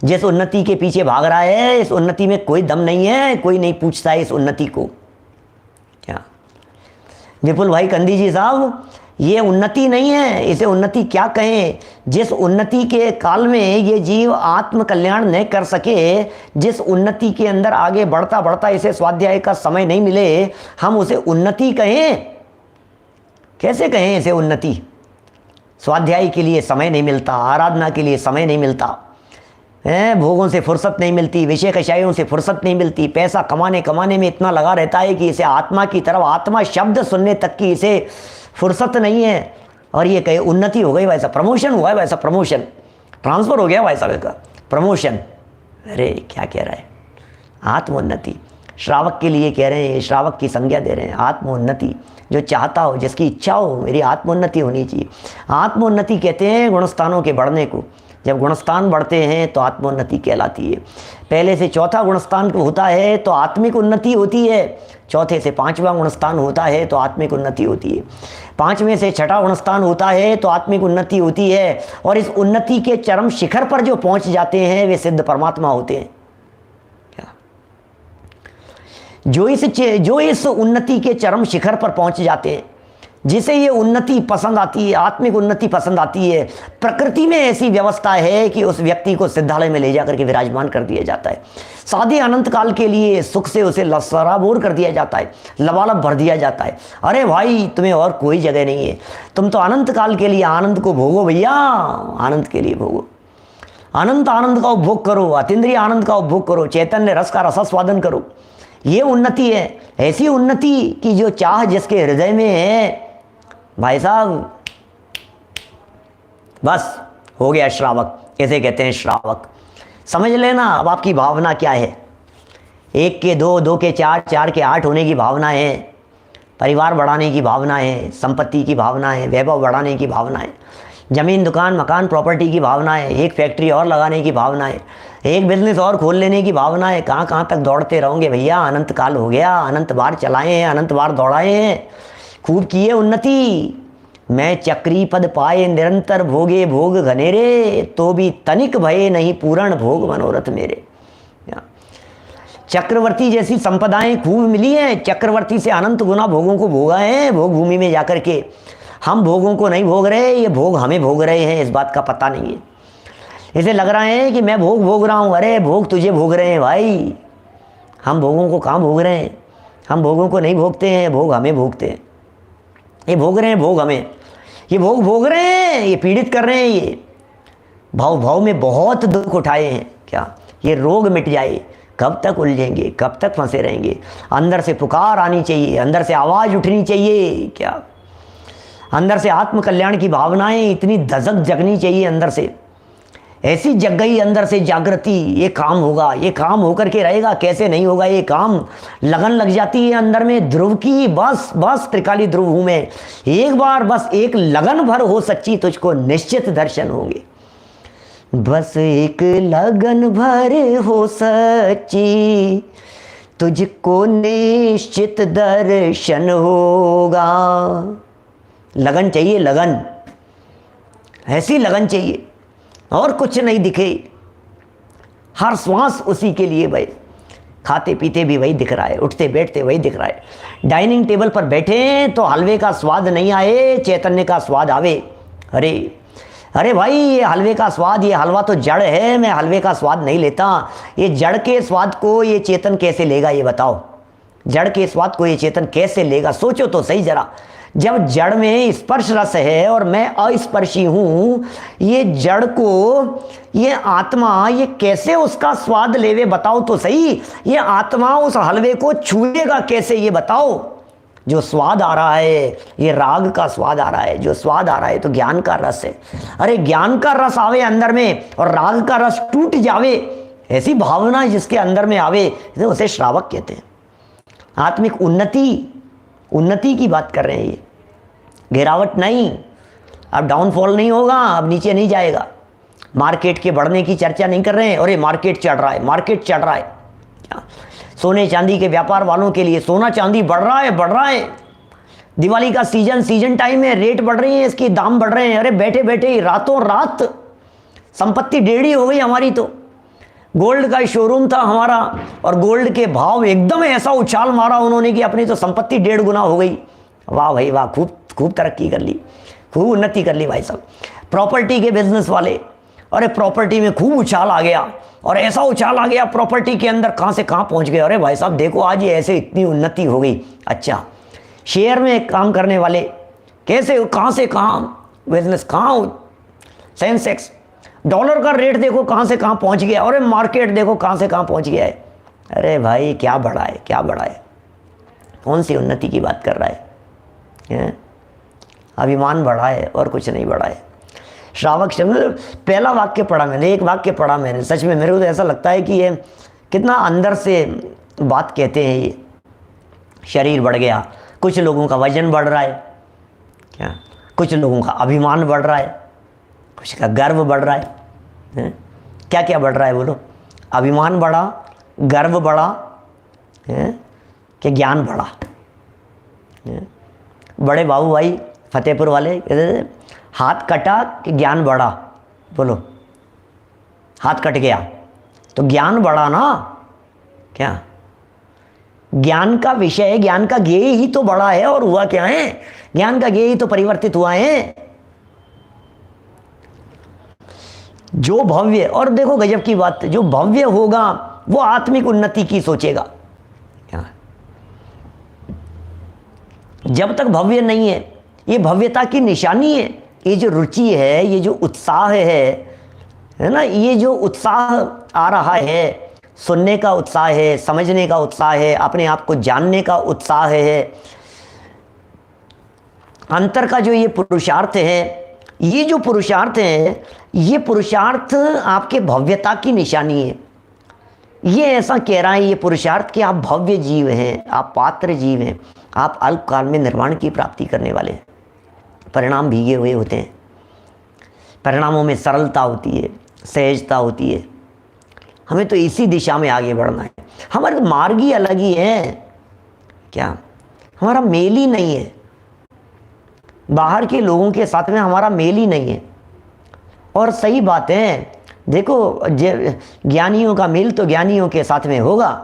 जिस उन्नति के पीछे भाग रहा है, इस उन्नति में कोई दम नहीं है, कोई नहीं पूछता है इस उन्नति को। क्या विपुल भाई कंदी जी साहब, ये उन्नति नहीं है, इसे उन्नति क्या कहें? जिस उन्नति के काल में ये जीव आत्म कल्याण नहीं कर सके, जिस उन्नति के अंदर आगे बढ़ता बढ़ता इसे स्वाध्याय का समय नहीं मिले, हम उसे उन्नति कहें? कैसे कहें इसे उन्नति? स्वाध्याय के लिए समय नहीं मिलता, आराधना के लिए समय नहीं मिलता, भोगों से फुर्सत नहीं मिलती, विषय कषायों से फुर्सत नहीं मिलती, पैसा कमाने में इतना लगा रहता है कि इसे आत्मा की तरफ, आत्मा शब्द सुनने तक की इसे फुर्सत नहीं है। और ये कहे उन्नति हो गई वैसा, प्रमोशन हुआ है वैसा, प्रमोशन, ट्रांसफर हो गया वैसा का प्रमोशन। अरे क्या कह रहा है? आत्मोन्नति श्रावक के लिए कह रहे हैं, श्रावक की संज्ञा दे रहे हैं। आत्मोन्नति, जो चाहता हो, जिसकी इच्छा हो मेरी आत्मोन्नति होनी चाहिए। आत्मोन्नति कहते हैं गुणस्थानों के बढ़ने को। जब गुणस्थान बढ़ते हैं तो आत्मोन्नति कहलाती है। पहले से चौथा गुणस्थान होता है तो आत्मिक उन्नति होती है, चौथे से पांचवा गुणस्थान होता है तो आत्मिक उन्नति होती है, पांचवें से छठा गुणस्थान होता है तो आत्मिक उन्नति होती है। और इस उन्नति के चरम शिखर पर जो पहुंच जाते हैं वे सिद्ध परमात्मा होते हैं। क्या जो इस उन्नति के चरम शिखर पर पहुंच जाते हैं, जिसे ये उन्नति पसंद आती है, आत्मिक उन्नति पसंद आती है, प्रकृति में ऐसी व्यवस्था है कि उस व्यक्ति को सिद्धालय में ले जाकर के विराजमान कर दिया जाता है। सादे अनंत काल के लिए सुख से उसे सराबोर कर दिया जाता है, लबालब भर दिया जाता है। अरे भाई तुम्हें और कोई जगह नहीं है, तुम तो अनंत काल के लिए आनंद को भोगो भैया, आनंद के लिए भोगो, अनंत आनंद का उपभोग करो, अतीन्द्रिय आनंद का उपभोग करो, चैतन्य रस का रसास्वादन करो। ये उन्नति है। ऐसी उन्नति की जो चाह जिसके हृदय में है भाई साहब, बस हो गया श्रावक। ऐसे कहते हैं श्रावक। समझ लेना अब आपकी भावना क्या है। 1 के 2, 2 के 4, 4 के 8 होने की भावना है, परिवार बढ़ाने की भावना है, संपत्ति की भावना है, वैभव बढ़ाने की भावना है, जमीन दुकान मकान प्रॉपर्टी की भावना है, एक फैक्ट्री और लगाने की भावना है, एक बिजनेस और खोल लेने की भावना है। कहाँ कहाँ तक दौड़ते रहोगे भैया? अनंत काल हो गया, अनंत बार चलाए हैं, अनंत बार दौड़ाए हैं, खूब किए उन्नति। मैं चक्री पद पाए निरंतर भोगे भोग घनेरे, तो भी तनिक भये नहीं पूर्ण भोग मनोरथ मेरे। चक्रवर्ती जैसी संपदाएं खूब मिली हैं, चक्रवर्ती से अनंत गुना भोगों को भोगा है भोग भूमि में जाकर के। हम भोगों को नहीं भोग रहे, ये भोग हमें भोग रहे हैं, इस बात का पता नहीं है। इसे लग रहा है कि मैं भोग रहा हूँ, अरे भोग तुझे भोग रहे हैं भाई, हम भोगों को कहाँ भोग रहे हैं? हम भोगों को नहीं भोगते हैं, भोग हमें भोगते हैं। ये भोग रहे हैं भोग हमें, ये भोग भोग रहे हैं, ये पीड़ित कर रहे हैं। ये भाव में बहुत दुख उठाए हैं। क्या ये रोग मिट जाए? कब तक उलझेंगे, कब तक फंसे रहेंगे? अंदर से पुकार आनी चाहिए, अंदर से आवाज़ उठनी चाहिए। क्या अंदर से आत्म कल्याण की भावनाएं इतनी दजक जगनी चाहिए अंदर से। ऐसी जग गई अंदर से जागृति, ये काम होगा, ये काम होकर के रहेगा, कैसे नहीं होगा ये काम। लगन लग जाती है अंदर में ध्रुव की, बस बस त्रिकाली ध्रुव हूँ मैं, एक बार बस एक लगन भर हो सच्ची, तुझको निश्चित दर्शन होंगे। बस एक लगन भर हो सच्ची, तुझको निश्चित दर्शन होगा। लगन चाहिए, लगन, ऐसी लगन चाहिए, और कुछ नहीं दिखे। हर श्वास उसी के लिए भाई, खाते पीते भी वही दिख रहा है, उठते बैठते वही दिख रहा है। डाइनिंग टेबल पर बैठे तो हलवे का स्वाद नहीं आए, चैतन्य का स्वाद आवे। अरे अरे भाई ये हलवे का स्वाद, ये हलवा तो जड़ है, मैं हलवे का स्वाद नहीं लेता। ये जड़ के स्वाद को ये चेतन कैसे लेगा ये बताओ? जड़ के स्वाद को ये चेतन कैसे लेगा? सोचो तो सही जरा। जब जड़ में स्पर्श रस है और मैं अस्पर्शी हूं, ये जड़ को, ये आत्मा, ये कैसे उसका स्वाद लेवे? बताओ तो सही। ये आत्मा उस हलवे को छुएगा कैसे, ये बताओ। जो स्वाद आ रहा है ये राग का स्वाद आ रहा है, जो स्वाद आ रहा है तो ज्ञान का रस है। अरे ज्ञान का रस आवे अंदर में और राग का रस टूट जावे, ऐसी भावना जिसके अंदर में आवे, तो उसे श्रावक कहते हैं। आत्मिक उन्नति की बात कर रहे हैं ये, गिरावट नहीं। अब डाउनफॉल नहीं होगा, अब नीचे नहीं जाएगा। मार्केट के बढ़ने की चर्चा नहीं कर रहे हैं, और ये मार्केट चढ़ रहा है, मार्केट चढ़ रहा है। क्या सोने चांदी के व्यापार वालों के लिए सोना चांदी बढ़ रहा है, बढ़ रहा है। दिवाली का सीजन टाइम है, रेट बढ़ रही है, इसके दाम बढ़ रहे हैं। अरे बैठे बैठे ही रातों रात संपत्ति डेढ़ी हो गई हमारी। तो गोल्ड का शोरूम था हमारा, और गोल्ड के भाव एकदम ऐसा उछाल मारा उन्होंने कि अपनी तो संपत्ति 1.5 गुना हो गई। वाह भाई वाह, खूब तरक्की कर ली, खूब उन्नति कर ली भाई साहब। प्रॉपर्टी के बिजनेस वाले, अरे प्रॉपर्टी में खूब उछाल आ गया, और ऐसा उछाल आ गया प्रॉपर्टी के अंदर, कहाँ से कहाँ पहुँच गए। अरे भाई साहब देखो आज ये ऐसे इतनी उन्नति हो गई। अच्छा, शेयर में काम करने वाले कैसे, कहाँ से कहाँ बिजनेस, कहाँ सेंसेक्स, डॉलर का रेट देखो कहाँ से कहाँ पहुँच गया, अरे मार्केट देखो कहाँ से कहाँ पहुँच गया है। अरे भाई क्या बढ़ा है, क्या बढ़ा है, कौन सी उन्नति की बात कर रहा है? अभिमान बढ़ा है और कुछ नहीं बढ़ा है। श्रावक शब्द, पहला वाक्य पढ़ा मैंने, एक वाक्य पढ़ा मैंने, सच में मेरे को तो ऐसा लगता है कि ये कितना अंदर से बात कहते हैं। ये शरीर बढ़ गया, कुछ लोगों का वजन बढ़ रहा है, क्या कुछ लोगों का अभिमान बढ़ रहा है, कुछ का गर्व बढ़ रहा है। क्या क्या बढ़ रहा है बोलो? अभिमान बढ़ा, गर्व बढ़ा, कि ज्ञान बढ़ा। बड़े बाबू भाई फतेहपुर वाले कहते थे, हाथ कटा कि ज्ञान बढ़ा। बोलो, हाथ कट गया तो ज्ञान बढ़ा ना? क्या ज्ञान का विषय, ज्ञान का ज्ञेय ही तो बढ़ा है, और हुआ क्या है? ज्ञान का ज्ञेय ही तो परिवर्तित हुआ है। जो भव्य, और देखो गजब की बात, जो भव्य होगा वो आत्मिक उन्नति की सोचेगा। जब तक भव्य नहीं है, ये भव्यता की निशानी है। ये जो रुचि है, ये जो उत्साह है ना, ये जो उत्साह आ रहा है, सुनने का उत्साह है, समझने का उत्साह है, अपने आप को जानने का उत्साह है, अंतर का जो ये पुरुषार्थ है, ये जो पुरुषार्थ है, ये पुरुषार्थ आपके भव्यता की निशानी है। ये ऐसा कह रहा है ये पुरुषार्थ कि आप भव्य जीव हैं, आप पात्र जीव हैं, आप अल्पकाल में निर्वाण की प्राप्ति करने वाले हैं। परिणाम भीगे हुए होते हैं, परिणामों में सरलता होती है, सहजता होती है। हमें तो इसी दिशा में आगे बढ़ना है। हमारे मार्ग ही अलग ही है, क्या हमारा मेल ही नहीं है, बाहर के लोगों के साथ में हमारा मेल ही नहीं है। और सही बात है, देखो ज्ञानियों का मेल तो ज्ञानियों के साथ में होगा।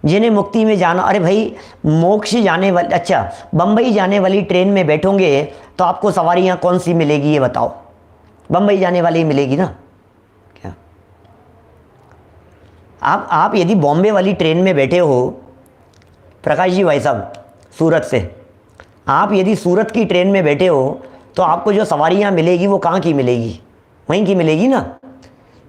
जिन्हें मुक्ति में जाना, अरे भाई मोक्ष जाने वाली, अच्छा बम्बई जाने वाली ट्रेन में बैठोगे तो आपको सवारियां कौन सी मिलेगी ये बताओ? बम्बई जाने वाली मिलेगी ना? क्या आप यदि बॉम्बे वाली ट्रेन में बैठे हो, प्रकाश जी भाई साहब सूरत से, आप यदि सूरत की ट्रेन में बैठे हो तो आपको जो सवारियां मिलेगी वो कहाँ की मिलेगी? वहीं की मिलेगी ना।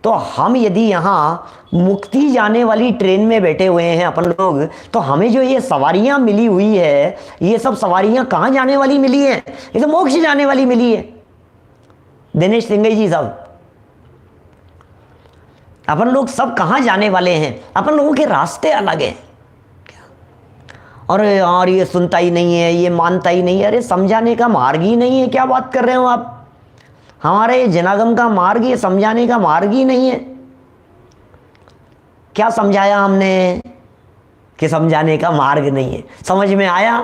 तो हम यदि यहाँ मुक्ति जाने वाली ट्रेन में बैठे हुए हैं अपन लोग, तो हमें जो ये सवारियां मिली हुई है, ये सब सवारियां कहाँ जाने वाली मिली है? ये तो मोक्ष जाने वाली मिली है। दिनेश सिंघई जी साहब, अपन लोग सब कहाँ जाने वाले हैं? अपन लोगों के रास्ते अलग हैं। अरे यार ये सुनता ही नहीं है, ये मानता ही नहीं है। अरे समझाने का मार्ग ही नहीं है, क्या बात कर रहे हो आप? हमारे ये जनागम का मार्ग, ये समझाने का मार्ग ही नहीं है। क्या समझाया हमने कि समझाने का मार्ग नहीं है? समझ में आया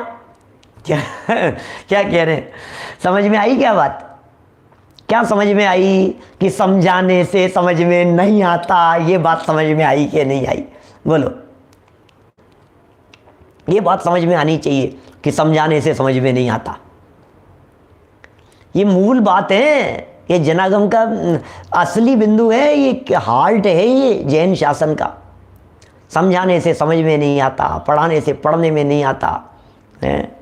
क्या? क्या कह रहे हैं? समझ में आई क्या बात? क्या समझ में आई कि समझाने से समझ में नहीं आता? ये बात समझ में आई कि नहीं आई? बोलो, ये बात समझ में आनी चाहिए कि समझाने से समझ में नहीं आता। ये मूल बात है, ये जनागम का असली बिंदु है, ये हार्ट है ये जैन शासन का। समझाने से समझ में नहीं आता, पढ़ाने से पढ़ने में नहीं आता है।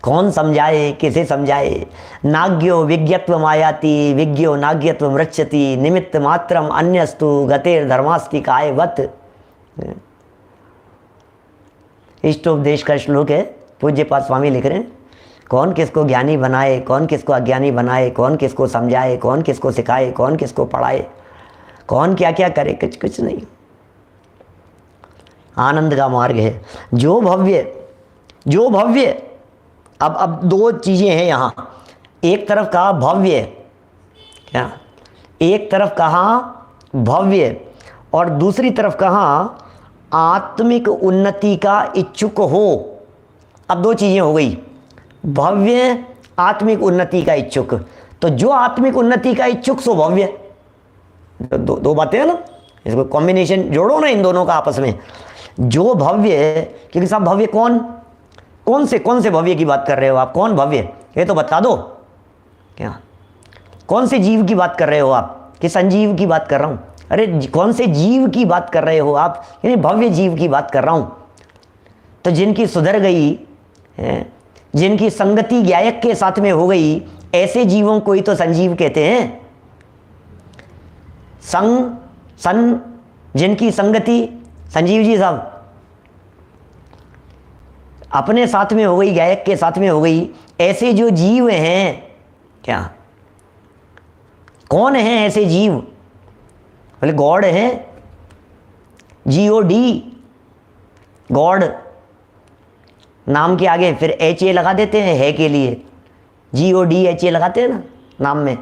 कौन समझाए, किसे समझाए। नाग्यो विज्ञत्वम आयाति विज्ञो नाग्यत्वम रक्षति निमित्त मात्रम अन्यस्तु गतेर धर्मास्ति कायवत। इष्टोपदेश का श्लोक है, पूज्यपाद स्वामी लिख रहे हैं। कौन किसको ज्ञानी बनाए, कौन किसको अज्ञानी बनाए, कौन किसको समझाए, कौन किसको सिखाए, कौन किसको पढ़ाए, कौन क्या क्या करे, कुछ नहीं। आनंद का मार्ग है। जो भव्य अब दो चीज़ें हैं यहाँ। एक तरफ कहा भव्य, क्या, एक तरफ कहा भव्य और दूसरी तरफ कहा आत्मिक उन्नति का इच्छुक हो। अब दो चीज़ें हो गई, भव्य, आत्मिक उन्नति का इच्छुक। तो जो आत्मिक उन्नति का इच्छुक सो भव्य। दो बातें हैं ना, इसको कॉम्बिनेशन जोड़ो ना इन दोनों का आपस में। जो भव्य, क्योंकि साहब भव्य कौन से भव्य की बात कर रहे हो आप, कौन भव्य, ये तो बता दो। क्या, कौन से जीव की बात कर रहे हो आप, कि संजीव की बात कर रहा हूँ। अरे कौन से जीव की बात कर रहे हो आप, यानी भव्य जीव की बात कर रहा हूँ। तो जिनकी सुधर गई है, जिनकी संगति ज्ञायक के साथ में हो गई, ऐसे जीवों को ही तो संजीव कहते हैं। जिनकी संगति, संजीव जी साहब, अपने साथ में हो गई, गायक के साथ में हो गई, ऐसे जो जीव हैं, क्या, कौन है ऐसे जीव, बोले गॉड है, GOD, गॉड नाम के आगे फिर HA लगा देते हैं है के लिए, GOD HA लगाते हैं ना नाम में।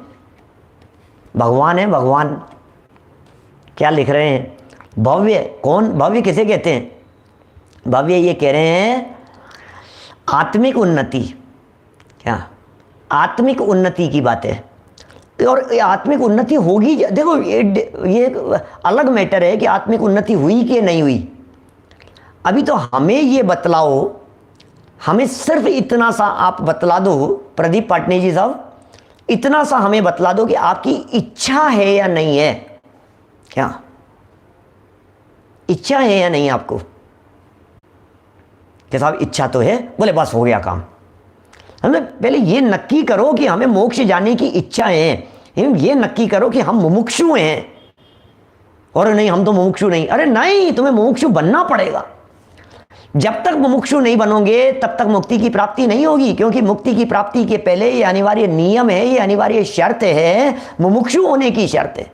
भगवान है, भगवान। क्या लिख रहे हैं, भव्य, कौन भव्य किसे कहते हैं, भव्य ये कह रहे हैं आत्मिक उन्नति। क्या, आत्मिक उन्नति की बात है। और आत्मिक उन्नति होगी, देखो ये अलग मैटर है कि आत्मिक उन्नति हुई कि नहीं हुई। अभी तो हमें ये बतलाओ, हमें सिर्फ इतना सा आप बतला दो प्रदीप पाटनी जी साहब, इतना सा हमें बतला दो कि आपकी इच्छा है या नहीं है। क्या इच्छा है या नहीं आपको, कि साहब इच्छा तो है, बोले बस हो गया काम। हमें पहले ये नक्की करो कि हमें मोक्ष जाने की इच्छा है, ये नक्की करो कि हम मुमुक्षु हैं। और नहीं हम तो मुमुक्षु नहीं, अरे नहीं, तुम्हें मुमुक्षु बनना पड़ेगा। जब तक मुमुक्षु नहीं बनोगे तब तक मुक्ति की प्राप्ति नहीं होगी, क्योंकि मुक्ति की प्राप्ति के पहले ये अनिवार्य नियम है, ये अनिवार्य शर्त है, मुमुक्षु होने की शर्त है।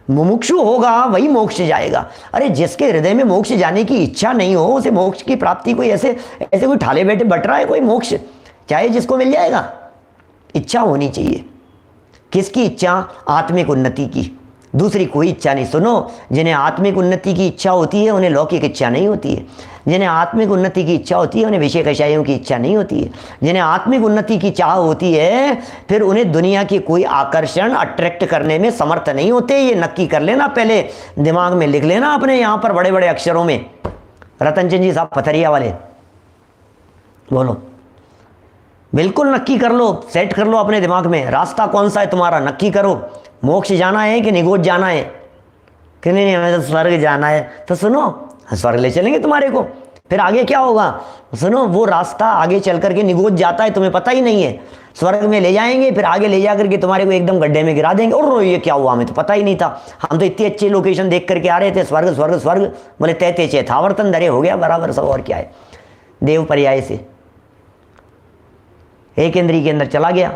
मुमुक्षु होगा वही मोक्ष जाएगा। अरे जिसके हृदय में मोक्ष जाने की इच्छा नहीं हो, उसे मोक्ष की प्राप्ति कोई ऐसे कोई ठाले बैठे बट रहा है कोई मोक्ष, चाहे जिसको मिल जाएगा। इच्छा होनी चाहिए। किसकी इच्छा, आत्मिक उन्नति की, दूसरी कोई इच्छा नहीं। सुनो, जिन्हें आत्मिक उन्नति की इच्छा होती है उन्हें लौकिक इच्छा नहीं होती है। जिन्हें आत्मिक उन्नति की इच्छा होती है उन्हें विषय कषायों की इच्छा नहीं होती है। जिन्हें आत्मिक उन्नति की चाह होती है फिर उन्हें दुनिया की कोई आकर्षण अट्रैक्ट करने में समर्थ नहीं होते। ये नक्की कर लेना, पहले दिमाग में लिख लेना अपने यहाँ पर बड़े बड़े अक्षरों में। रतन चंद जी साहब पथरिया वाले, बोलो, बिल्कुल नक्की कर लो, सेट कर लो अपने दिमाग में, रास्ता कौन सा है तुम्हारा, नक्की करो। मोक्ष जाना है कि निगोज जाना है, कि नहीं हमें तो स्वर्ग जाना है। तो सुनो, स्वर्ग ले चलेंगे तुम्हारे को, फिर आगे क्या होगा, सुनो, वो रास्ता आगे चल करके निगोज जाता है, तुम्हें पता ही नहीं है। स्वर्ग में ले जाएंगे, फिर आगे ले जा करके तुम्हारे को एकदम गड्ढे में गिरा देंगे। और ये क्या हुआ, हमें तो पता ही नहीं था, हम तो इतनी अच्छी लोकेशन देख करके आ रहे थे, स्वर्ग स्वर्ग स्वर्ग, बोले तैते चे थावर्तन धरे, हो गया बराबर सब। और क्या है, देव पर्याय से एक इंद्री के अंदर चला गया।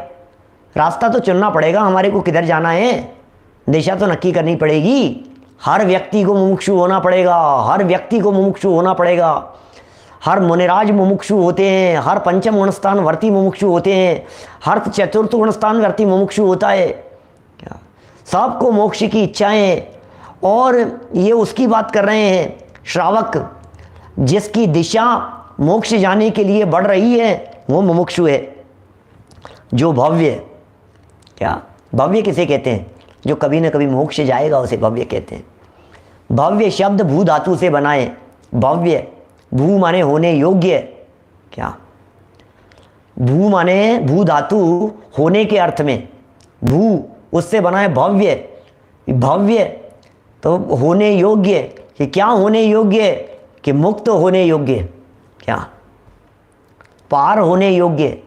रास्ता तो चुनना पड़ेगा हमारे को, किधर जाना है, दिशा तो नक्की करनी पड़ेगी। हर व्यक्ति को मुमुक्षु होना पड़ेगा, हर व्यक्ति को मुमुक्षु होना पड़ेगा। हर मुनिराज मुमुक्षु होते हैं, हर पंचम गुणस्थान वर्ती मुमुक्षु होते हैं, हर चतुर्थ गुणस्थान वर्ती मुमुक्षु होता है। क्या सबको मोक्ष की इच्छाएं, और ये उसकी बात कर रहे हैं श्रावक, जिसकी दिशा मोक्ष जाने के लिए बढ़ रही है वो मुमुक्षु है। जो भव्य, क्या भव्य किसे कहते हैं, जो कभी न कभी मोक्ष जाएगा उसे भव्य कहते हैं। भव्य शब्द भू धातु से बनाए, भव्य, भू माने होने योग्य, क्या भू माने भू धातु होने के अर्थ में, भू उससे बनाए भव्य, भव्य तो होने योग्य, कि क्या होने योग्य, कि मुक्त होने योग्य, क्या पार होने योग्य,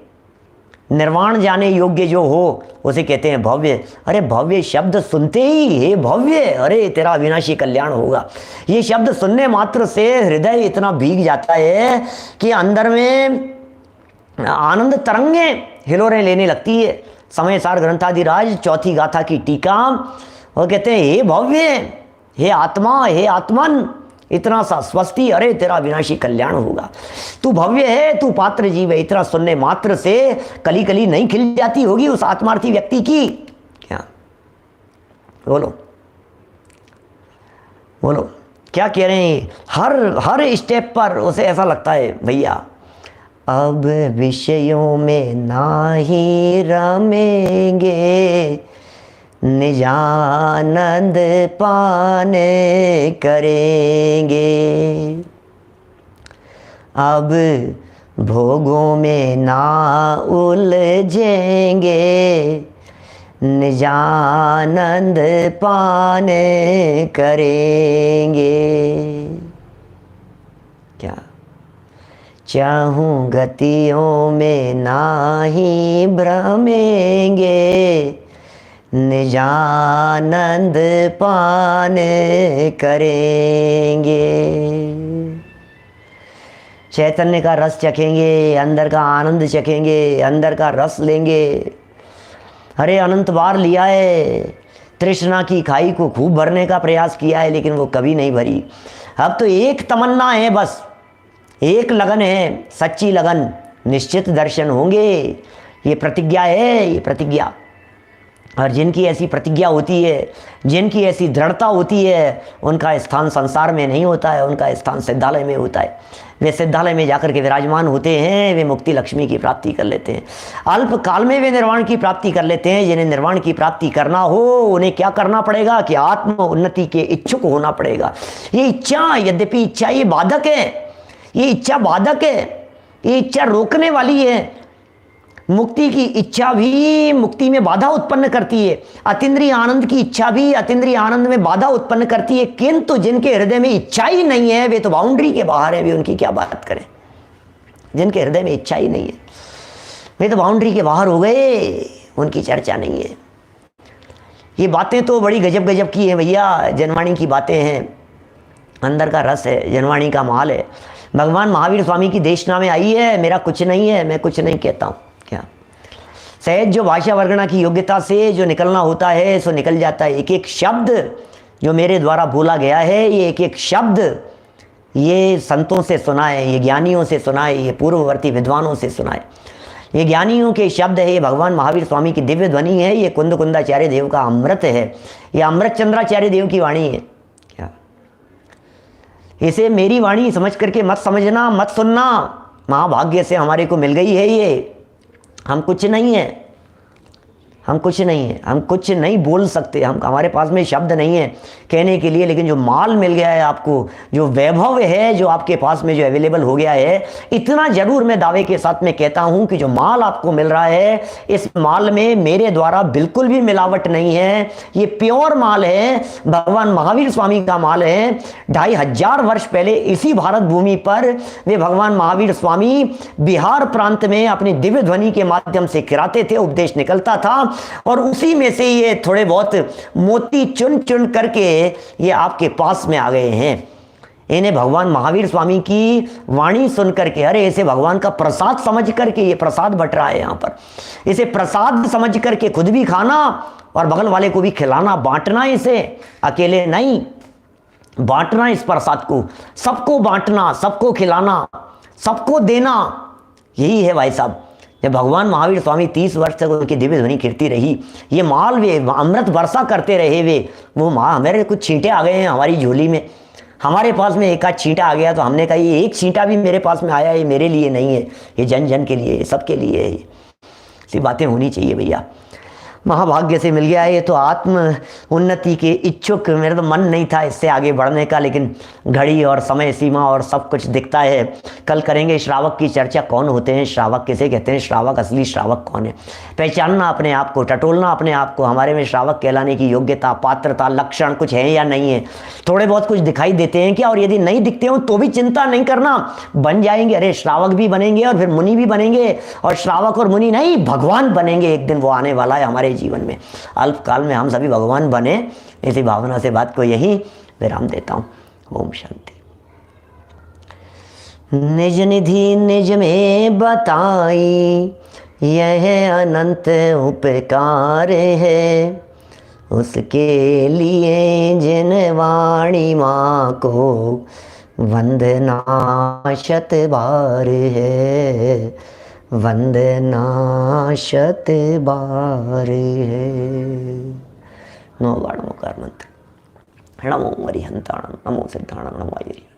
निर्वाण जाने योग्य जो हो उसे कहते हैं भव्य। अरे भव्य शब्द सुनते ही हे भव्य, अरे तेरा अविनाशी कल्याण होगा, ये शब्द सुनने मात्र से हृदय इतना भीग जाता है कि अंदर में आनंद तरंगे हिलोरें लेने लगती है। समय सार ग्रंथाधिराज चौथी गाथा की टीका, वो कहते हैं हे भव्य, हे आत्मा, हे आत्मन, इतना सा स्वस्ति, अरे तेरा विनाशी कल्याण होगा। तू भव्य है, तू पात्र जीव है, इतना सुनने मात्र से कली कली नहीं खिल जाती होगी उस आत्मार्थी व्यक्ति की। क्या बोलो बोलो, क्या कह रहे हैं? हर स्टेप पर उसे ऐसा लगता है भैया अब विषयों में ना ही रमेंगे, निजानंद पाने करेंगे। अब भोगों में ना उलझेंगे, निजानंद पाने करेंगे। क्या चाहूं गतियों में ना ही भ्रमेंगे, निजानंद पाने करेंगे। चैतन्य का रस चखेंगे, अंदर का आनंद चखेंगे, अंदर का रस लेंगे। अरे अनंत बार लिया है, तृष्णा की खाई को खूब भरने का प्रयास किया है, लेकिन वो कभी नहीं भरी। अब तो एक तमन्ना है, बस एक लगन है, सच्ची लगन, निश्चित दर्शन होंगे। ये प्रतिज्ञा है, ये प्रतिज्ञा। और जिनकी ऐसी प्रतिज्ञा होती है, जिनकी ऐसी दृढ़ता होती है, उनका स्थान संसार में नहीं होता है, उनका स्थान सिद्धालय में होता है। वे सिद्धालय में जाकर के विराजमान होते हैं, वे मुक्ति लक्ष्मी की प्राप्ति कर लेते हैं। अल्प काल में वे निर्वाण की प्राप्ति कर लेते हैं। जिन्हें निर्वाण की प्राप्ति करना हो उन्हें क्या करना पड़ेगा कि आत्म उन्नति के इच्छुक होना पड़ेगा। ये इच्छा, यद्यपि इच्छा ये बाधक है, ये इच्छा बाधक है, ये इच्छा रोकने वाली है। मुक्ति की इच्छा भी मुक्ति में बाधा उत्पन्न करती है, अतीन्द्रिय आनंद की इच्छा भी अतीन्द्रिय आनंद में बाधा उत्पन्न करती है। किंतु जिनके हृदय में इच्छा ही नहीं है वे तो बाउंड्री के बाहर है, वे उनकी क्या बात करें। जिनके हृदय में इच्छा ही नहीं है वे तो बाउंड्री के बाहर हो गए, उनकी चर्चा नहीं है। ये बातें तो बड़ी गजब गजब की है भैया, जनवाणी की बातें हैं, अंदर का रस है, जनवाणी का माल है। भगवान महावीर स्वामी की देशना में आई है, मेरा कुछ नहीं है, मैं कुछ नहीं कहता हूँ। क्या सहज जो भाषा वर्णना की योग्यता से जो निकलना होता है सो निकल जाता है। एक एक शब्द जो मेरे द्वारा बोला गया है, ये एक एक शब्द ये संतों से सुना है, ये ज्ञानियों से सुना है, ये पूर्ववर्ती विद्वानों से सुना है। ये ज्ञानियों के शब्द है, ये भगवान महावीर स्वामी की दिव्य ध्वनि है, ये कुंद कुंदाचार्य देव का अमृत है, ये अमृत चंद्राचार्य देव की वाणी है। क्या इसे मेरी वाणी समझ करके मत समझना, मत सुनना। महाभाग्य से हमारे को मिल गई है ये। हम कुछ नहीं है, हम कुछ नहीं है, हम कुछ नहीं बोल सकते, हम हमारे पास में शब्द नहीं है कहने के लिए। लेकिन जो माल मिल गया है आपको, जो वैभव है जो आपके पास में जो अवेलेबल हो गया है, इतना जरूर मैं दावे के साथ में कहता हूं कि जो माल आपको मिल रहा है, इस माल में मेरे द्वारा बिल्कुल भी मिलावट नहीं है। ये प्योर माल है, भगवान महावीर स्वामी का माल है। 2500 वर्ष पहले इसी भारत भूमि पर वे भगवान महावीर स्वामी बिहार प्रांत में अपनी दिव्य ध्वनि के माध्यम से किराते थे, उपदेश निकलता था, और उसी में से ये थोड़े बहुत मोती चुन चुन करके ये आपके पास में आ गए हैं। इन्हें भगवान महावीर स्वामी की वाणी सुन करके, अरे इसे भगवान का प्रसाद समझ करके, ये प्रसाद बट रहा है यहाँ पर, इसे प्रसाद समझ करके खुद भी खाना और बगल वाले को भी खिलाना, बांटना, इसे अकेले नहीं बांटना, इस प्रसाद को सबको बांटना, सबको खिलाना, सबको देना, यही है भाई साहब। जब भगवान महावीर स्वामी 30 वर्ष तक उनकी दिव्य ध्वनि कीर्ति रही, ये माल वे अमृत वर्षा करते रहे, वे वो हमारे कुछ छींटे आ गए हैं हमारी झोली में, हमारे पास में एक आध छींटा आ गया तो हमने कहा ये एक छींटा भी मेरे पास में आया, ये मेरे लिए नहीं है, ये जन जन के लिए, सबके लिए है। ये बातें होनी चाहिए भैया। महाभाग्य से मिल गया। ये तो आत्म उन्नति के इच्छुक, मेरा तो मन नहीं था इससे आगे बढ़ने का, लेकिन घड़ी और समय सीमा और सब कुछ दिखता है। कल करेंगे श्रावक की चर्चा, कौन होते हैं श्रावक, किसे कहते हैं श्रावक, असली श्रावक कौन है, पहचानना अपने आप को, टटोलना अपने आप को, हमारे में श्रावक कहलाने की योग्यता, पात्रता, लक्षण कुछ है या नहीं है। थोड़े बहुत कुछ दिखाई देते हैं क्या, और यदि नहीं दिखते हो तो भी चिंता नहीं करना, बन जाएंगे। अरे श्रावक भी बनेंगे और फिर मुनि भी बनेंगे, और श्रावक और मुनि नहीं, भगवान बनेंगे एक दिन, वो आने वाला है हमारे जीवन में। अल्पकाल में हम सभी भगवान बने, इसी भावना से बात को यही विराम देता हूँ। ओम शांति। निज निधि निज में बताई, यह अनंत उपकार है, उसके लिए जिन वाणी माँ को वंदना शत बार है, वंदना शत बार है। 9 बार नमोकार मंत्र। नमो अरिहंताणं, नमो सिद्धाणं, नमो आयुर्वेद।